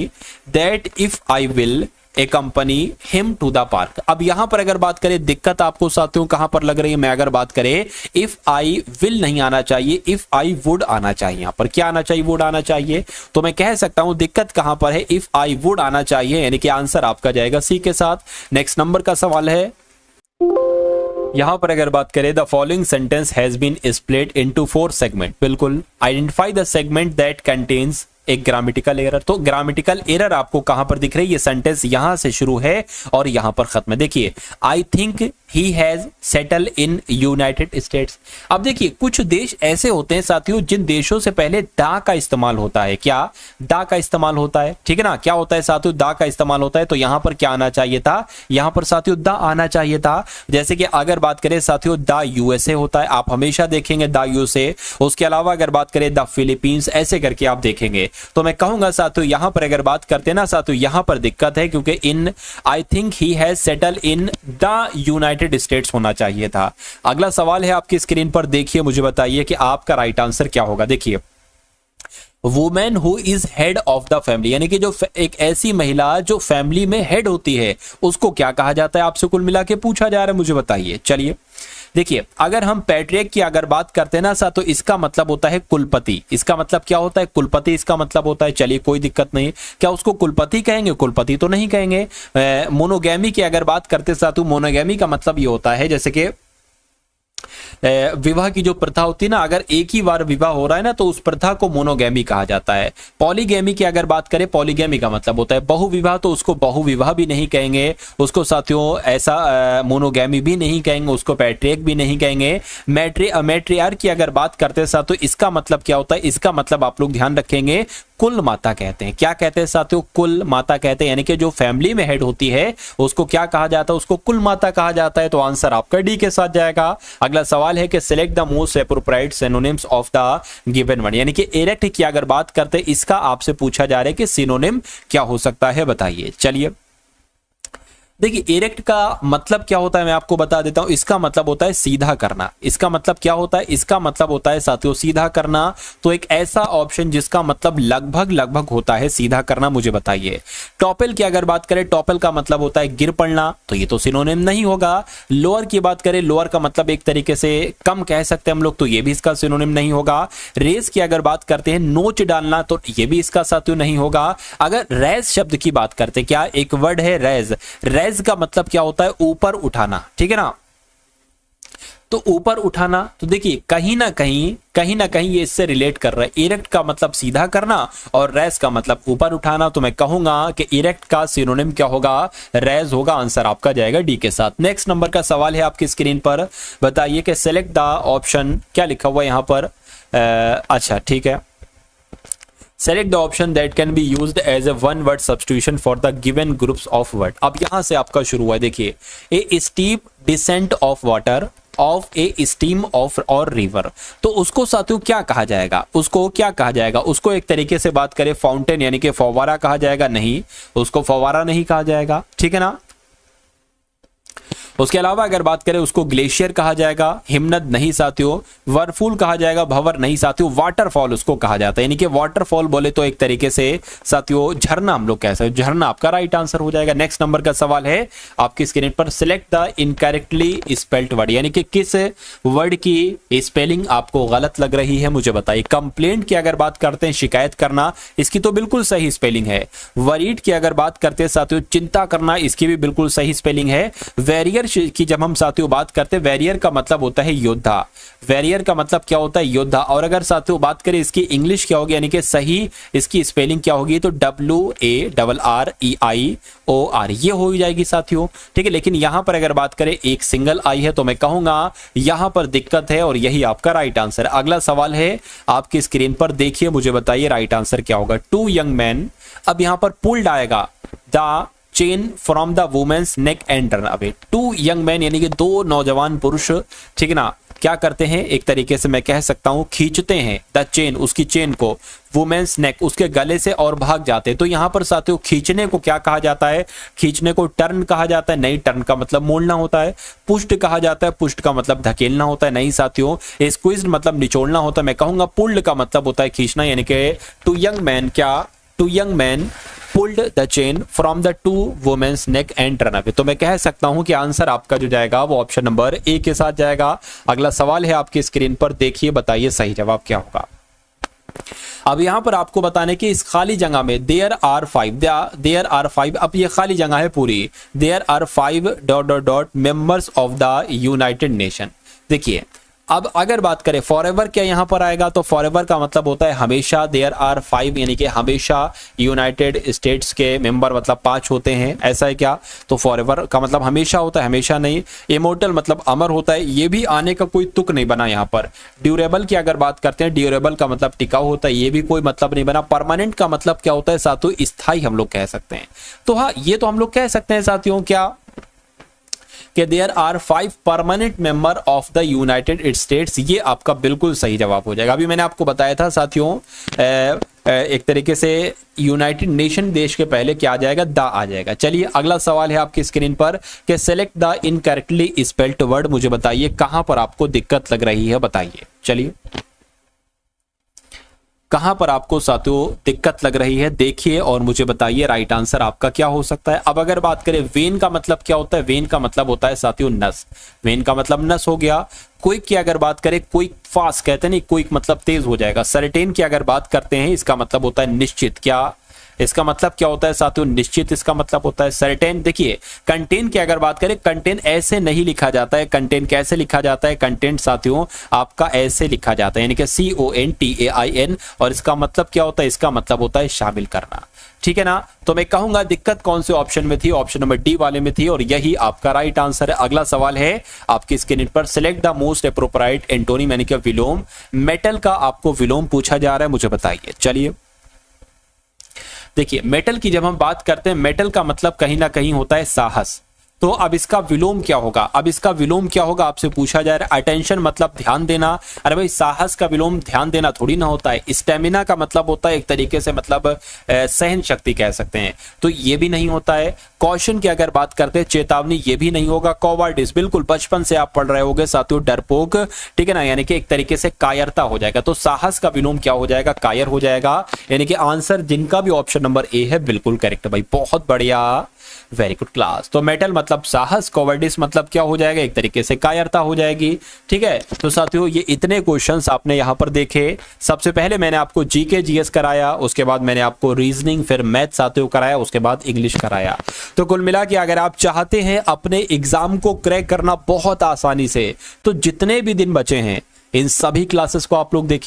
that if I will accompany him to the park. अब यहां पर अगर बात करें दिक्कत आपको साथियों कहां पर लग रही है, मैं अगर बात करें इफ आई विल नहीं आना चाहिए, इफ आई वुड आना चाहिए। यहां पर क्या आना चाहिए, वुड आना चाहिए। तो मैं कह सकता हूं दिक्कत कहां पर है, इफ आई वुड आना चाहिए, यानी कि आंसर आपका जाएगा सी के साथ। नेक्स्ट नंबर का सवाल है, यहां पर अगर बात करें the following sentence has been split into 4 segment. बिल्कुल, identify the segment that contains एक ग्रामेटिकल एरर। तो ग्रामेटिकल एरर आपको कहां पर दिख रही है, ये सेंटेंस यहां से शुरू है और यहां पर खत्म है। देखिए आई think he has settle in United states. अब देखिए कुछ देश ऐसे होते हैं साथियों जिन देशों से पहले दा का इस्तेमाल होता है। क्या दा का इस्तेमाल होता है, ठीक है ना, क्या होता है साथियों, दा का इस्तेमाल होता है। तो यहां पर क्या आना चाहिए था, यहां पर साथियों दा आना चाहिए था। जैसे कि अगर बात करें साथियों दा यूएसए होता है, आप हमेशा देखेंगे दा यूएसए। उसके अलावा अगर बात करें द फिलीपींस, ऐसे करके आप देखेंगे। तो मैं कहूंगा साथियों यहां पर अगर बात करते हैं ना साथियों, यहां पर दिक्कत है क्योंकि in I think he has settle in the United States होना चाहिए था। अगला सवाल है आपकी स्क्रीन पर, देखिए मुझे बताइए कि आपका राइट आंसर क्या होगा। देखिए women who is head of the family, यानी कि जो एक ऐसी महिला जो फैमिली में हेड होती है उसको क्या कहा जाता है, आपसे कुल मिला के पूछा जा रहा है, मुझे बताइए। चलिए देखिए अगर हम पैट्रियर्क की अगर बात करते हैं ना सा, तो इसका मतलब होता है कुलपति। इसका मतलब क्या होता है, कुलपति इसका मतलब होता है। चलिए कोई दिक्कत नहीं, क्या उसको कुलपति कहेंगे, कुलपति तो नहीं कहेंगे। मोनोगैमी की अगर बात करते साथ, मोनोगैमी का मतलब ये होता है जैसे कि विवाह की जो प्रथा होती है ना, अगर एक ही बार विवाह हो रहा है ना तो उस प्रथा को मोनोगैमी कहा जाता है। पॉलीगैमी की अगर बात करें, पॉलीगैमी का मतलब होता है बहुविवाह, तो उसको बहुविवाह भी नहीं कहेंगे, उसको साथियों ऐसा मोनोगैमी भी नहीं कहेंगे, उसको पैट्रियर्क भी नहीं कहेंगे। मैट्रियार्क की अगर बात करते हैं साथियों, इसका मतलब क्या होता है, इसका मतलब आप लोग ध्यान रखेंगे कुल माता कहते हैं। क्या कहते हैं साथियों, कुल माता कहते हैं, यानी कि जो फैमिली में हेड होती है उसको क्या कहा जाता है, उसको कुल माता कहा जाता है। तो आंसर आपका डी के साथ जाएगा। अगला सवाल है कि select the most appropriate synonyms of the given word, यानी कि इरेक्ट की अगर बात करते हैं इसका आपसे पूछा जा रहा है कि सिनोनिम क्या हो सकता है, बताइए। चलिए देखिए इरेक्ट का मतलब क्या होता है मैं आपको बता देता हूं। इसका मतलब होता है सीधा करना। इसका मतलब क्या होता है, इसका मतलब होता है साथियों सीधा करना। तो एक ऐसा ऑप्शन जिसका मतलब लगभग लगभग होता है सीधा करना, मुझे बताइए। टॉपल की अगर बात करें, टॉपल का मतलब होता है गिर पड़ना, तो ये तो सिनोनिम नहीं होगा। लोअर की बात करें, लोअर का मतलब एक तरीके से कम कह सकते हैं हम लोग, तो ये भी इसका सिनोनिम नहीं होगा। रेज की अगर बात करते हैं, नोच डालना, तो ये भी इसका साथियों नहीं होगा। अगर रेज शब्द की बात करते हैं, क्या एक वर्ड है रेज, रेज का मतलब क्या होता है ऊपर उठाना, ठीक है ना। तो ऊपर उठाना, तो देखिए कहीं ना कहीं ये इससे रिलेट कर रहा है। इरेक्ट का मतलब सीधा करना और रेज का मतलब ऊपर उठाना। तो मैं कहूंगा कि इरेक्ट का सिनोनिम क्या होगा, रेज होगा। आंसर आपका जाएगा डी के साथ। नेक्स्ट नंबर का सवाल है आपकी स्क्रीन पर, बताइए कि सेलेक्ट द ऑप्शन, क्या लिखा हुआ है यहां पर, अच्छा ठीक है, select the option that can be used as a one word substitution for the given groups of word। अब यहां से आपका शुरू हुआ है, देखिए a steep descent of water of a stream of or river। तो उसको साथियों क्या कहा जाएगा, उसको क्या कहा जाएगा, उसको एक तरीके से बात करें फाउंटेन यानी कि फव्वारा कहा जाएगा, नहीं उसको फव्वारा नहीं कहा जाएगा, ठीक है ना। उसके अलावा अगर बात करें उसको ग्लेशियर कहा जाएगा, हिमनद नहीं साथियों, वर्लपूल कहा जाएगा, भंवर नहीं साथियों, वाटरफॉल उसको कहा जाता है। यानी कि वाटरफॉल बोले तो एक तरीके से साथियों झरना हम लोग कह सकते हैं, झरना आपका राइट आंसर हो जाएगा। नेक्स्ट नंबर का सवाल है आपकी स्क्रीन पर, select the incorrectly spelled word, यानी कि किस वर्ड की स्पेलिंग आपको गलत लग रही है मुझे बताइए। कंप्लेंट की अगर बात करते हैं शिकायत करना, इसकी तो बिल्कुल सही स्पेलिंग है। वरीड की अगर बात करते हैं साथियों चिंता करना, इसकी भी बिल्कुल सही स्पेलिंग है। वेरियर की जब हम साथियों बात करते हैं, वेरियर का मतलब होता है योद्धा, वेरियर का मतलब क्या होता है योद्धा। और अगर साथियों बात करें इसकी इंग्लिश क्या होगी, यानी कि सही इसकी स्पेलिंग क्या होगी, तो WARREIOR ये हो जाएगी साथियों, ठीक है। लेकिन यहां पर अगर बात करें एक सिंगल आई है, तो मैं कहूंगा यहां पर दिक्कत है और यही आपका राइट आंसर। अगला सवाल है आपकी स्क्रीन पर, देखिए मुझे बताइए राइट आंसर क्या होगा। 2 यंग मैन, अब यहां पर पुल्ड आएगा the chain from the women's neck and run away. 2 young man यानी कि 2 नौजवान पुरुष, ठीक है ना, क्या करते हैं एक तरीके से मैं कह सकता हूं खींचते हैं द चेन, उसकी चेन को, वुमेन्स नेक उसके गले से और भाग जाते हैं। तो यहां पर साथियों खींचने को क्या कहा जाता है, खींचने को टर्न कहा जाता है, नहीं टर्न का मतलब मोड़ना होता है। पुष्ट कहा जाता है, पुष्ट का मतलब धकेलना होता है, नहीं साथियों। स्क्वीज्ड मतलब निचोड़ना होता है, मैं कहूंगा पुल्ड का मतलब होता है खींचना, यानी कि 2 यंग मैन क्या, 2 young man pulled the chain from the 2 women's neck and run away. तो मैं कह सकता हूं कि आंसर आपका जो जाएगा वो ऑप्शन नंबर ए के साथ जाएगा। अगला सवाल है आपकी स्क्रीन पर, देखिए बताइए सही जवाब क्या होगा। अब यहां पर आपको बताने की इस खाली जगह में देयर आर 5, अब ये खाली जगह है पूरी, there are 5 ... members of the United Nation. देखिए अब अगर बात करें फॉरएवर क्या यहां पर आएगा, तो फॉरएवर का मतलब होता है हमेशा, देयर आर 5 यानी कि हमेशा यूनाइटेड स्टेट्स के मेंबर मतलब 5 होते हैं, ऐसा है क्या। तो फॉरएवर का मतलब हमेशा होता है, हमेशा नहीं। इमोर्टल मतलब अमर होता है, ये भी आने का कोई तुक नहीं बना यहां पर। ड्यूरेबल की अगर बात करते हैं, ड्यूरेबल का मतलब टिकाऊ होता है, ये भी कोई मतलब नहीं बना। परमानेंट का मतलब क्या होता है साथियों, स्थायी हम लोग कह सकते हैं। तो हाँ ये तो हम लोग कह सकते हैं साथियों क्या, कि there are 5 permanent member of the United States, ये आपका बिल्कुल सही जवाब हो जाएगा। अभी मैंने आपको बताया था साथियों एक तरीके से यूनाइटेड नेशन देश के पहले क्या आ जाएगा, द आ जाएगा। चलिए अगला सवाल है आपकी स्क्रीन पर, कि select the incorrectly spelled word, मुझे बताइए कहां पर आपको दिक्कत लग रही है, बताइए। चलिए कहां पर आपको साथियों दिक्कत लग रही है, देखिए और मुझे बताइए राइट आंसर आपका क्या हो सकता है। अब अगर बात करें वेन का मतलब क्या होता है, वेन का मतलब होता है साथियों नस, वेन का मतलब नस हो गया। क्विक की अगर बात करें, क्विक फास्ट कहते हैं नहीं, क्विक मतलब तेज हो जाएगा। सर्टेन की अगर बात करते हैं, इसका मतलब होता है निश्चित, क्या इसका मतलब क्या होता है साथियों, निश्चित इसका मतलब होता है। सर्टेन, देखिए कंटेन की अगर बात करें, कंटेन ऐसे नहीं लिखा जाता है, कंटेन कैसे लिखा जाता है, कंटेंट साथियों आपका ऐसे लिखा जाता है, यानी कि CONTAIN, और इसका मतलब क्या होता है, इसका मतलब होता है शामिल करना, ठीक है ना। तो मैं कहूंगा दिक्कत कौन से ऑप्शन में थी, ऑप्शन नंबर डी वाले में थी, और यही आपका राइट आंसर है। अगला सवाल है आपकी स्क्रीन पर, select the most appropriate antonym यानी कि विलोम। मेटल का आपको विलोम पूछा जा रहा है, मुझे बताइए। चलिए देखिए मेटल की जब हम बात करते हैं, मेटल का मतलब कहीं ना कहीं होता है साहस। तो अब इसका विलोम क्या होगा, अब इसका विलोम क्या होगा आपसे पूछा जा रहा है। अटेंशन मतलब ध्यान देना, अरे भाई साहस का विलोम ध्यान देना थोड़ी ना होता है। स्टेमिना का मतलब होता है एक तरीके से मतलब सहन शक्ति कह सकते हैं, तो ये भी नहीं होता है। कॉशन की अगर बात करते हैं, चेतावनी, ये भी नहीं होगा। कॉवर्डिस, बिल्कुल बचपन से आप पढ़ रहे होगे साथियों, डरपोक, ठीक है ना, यानी कि एक तरीके से कायरता हो जाएगा। तो साहस का विलोम क्या हो जाएगा, कायर हो जाएगा। यानी कि आंसर जिनका भी ऑप्शन नंबर ए है बिल्कुल करेक्ट भाई, बहुत बढ़िया, वेरी गुड क्लास। तो मेटल मतलब साहस, कॉवर्डिस मतलब क्या हो जाएगा, एक तरीके से कायरता हो जाएगी, ठीक है। तो साथियों ये इतने क्वेश्चंस आपने यहां पर देखे। सबसे पहले मैंने आपको जीके जीएस कराया, उसके बाद मैंने आपको रीजनिंग, फिर मैथ साथियों कराया, उसके बाद इंग्लिश कराया। तो कुल मिला के अगर आप चाहते हैं अपने एग्जाम को क्रैक करना बहुत आसानी से, तो जितने भी दिन बचे हैं इन सभी क्लासेस को आप लोग देखिए।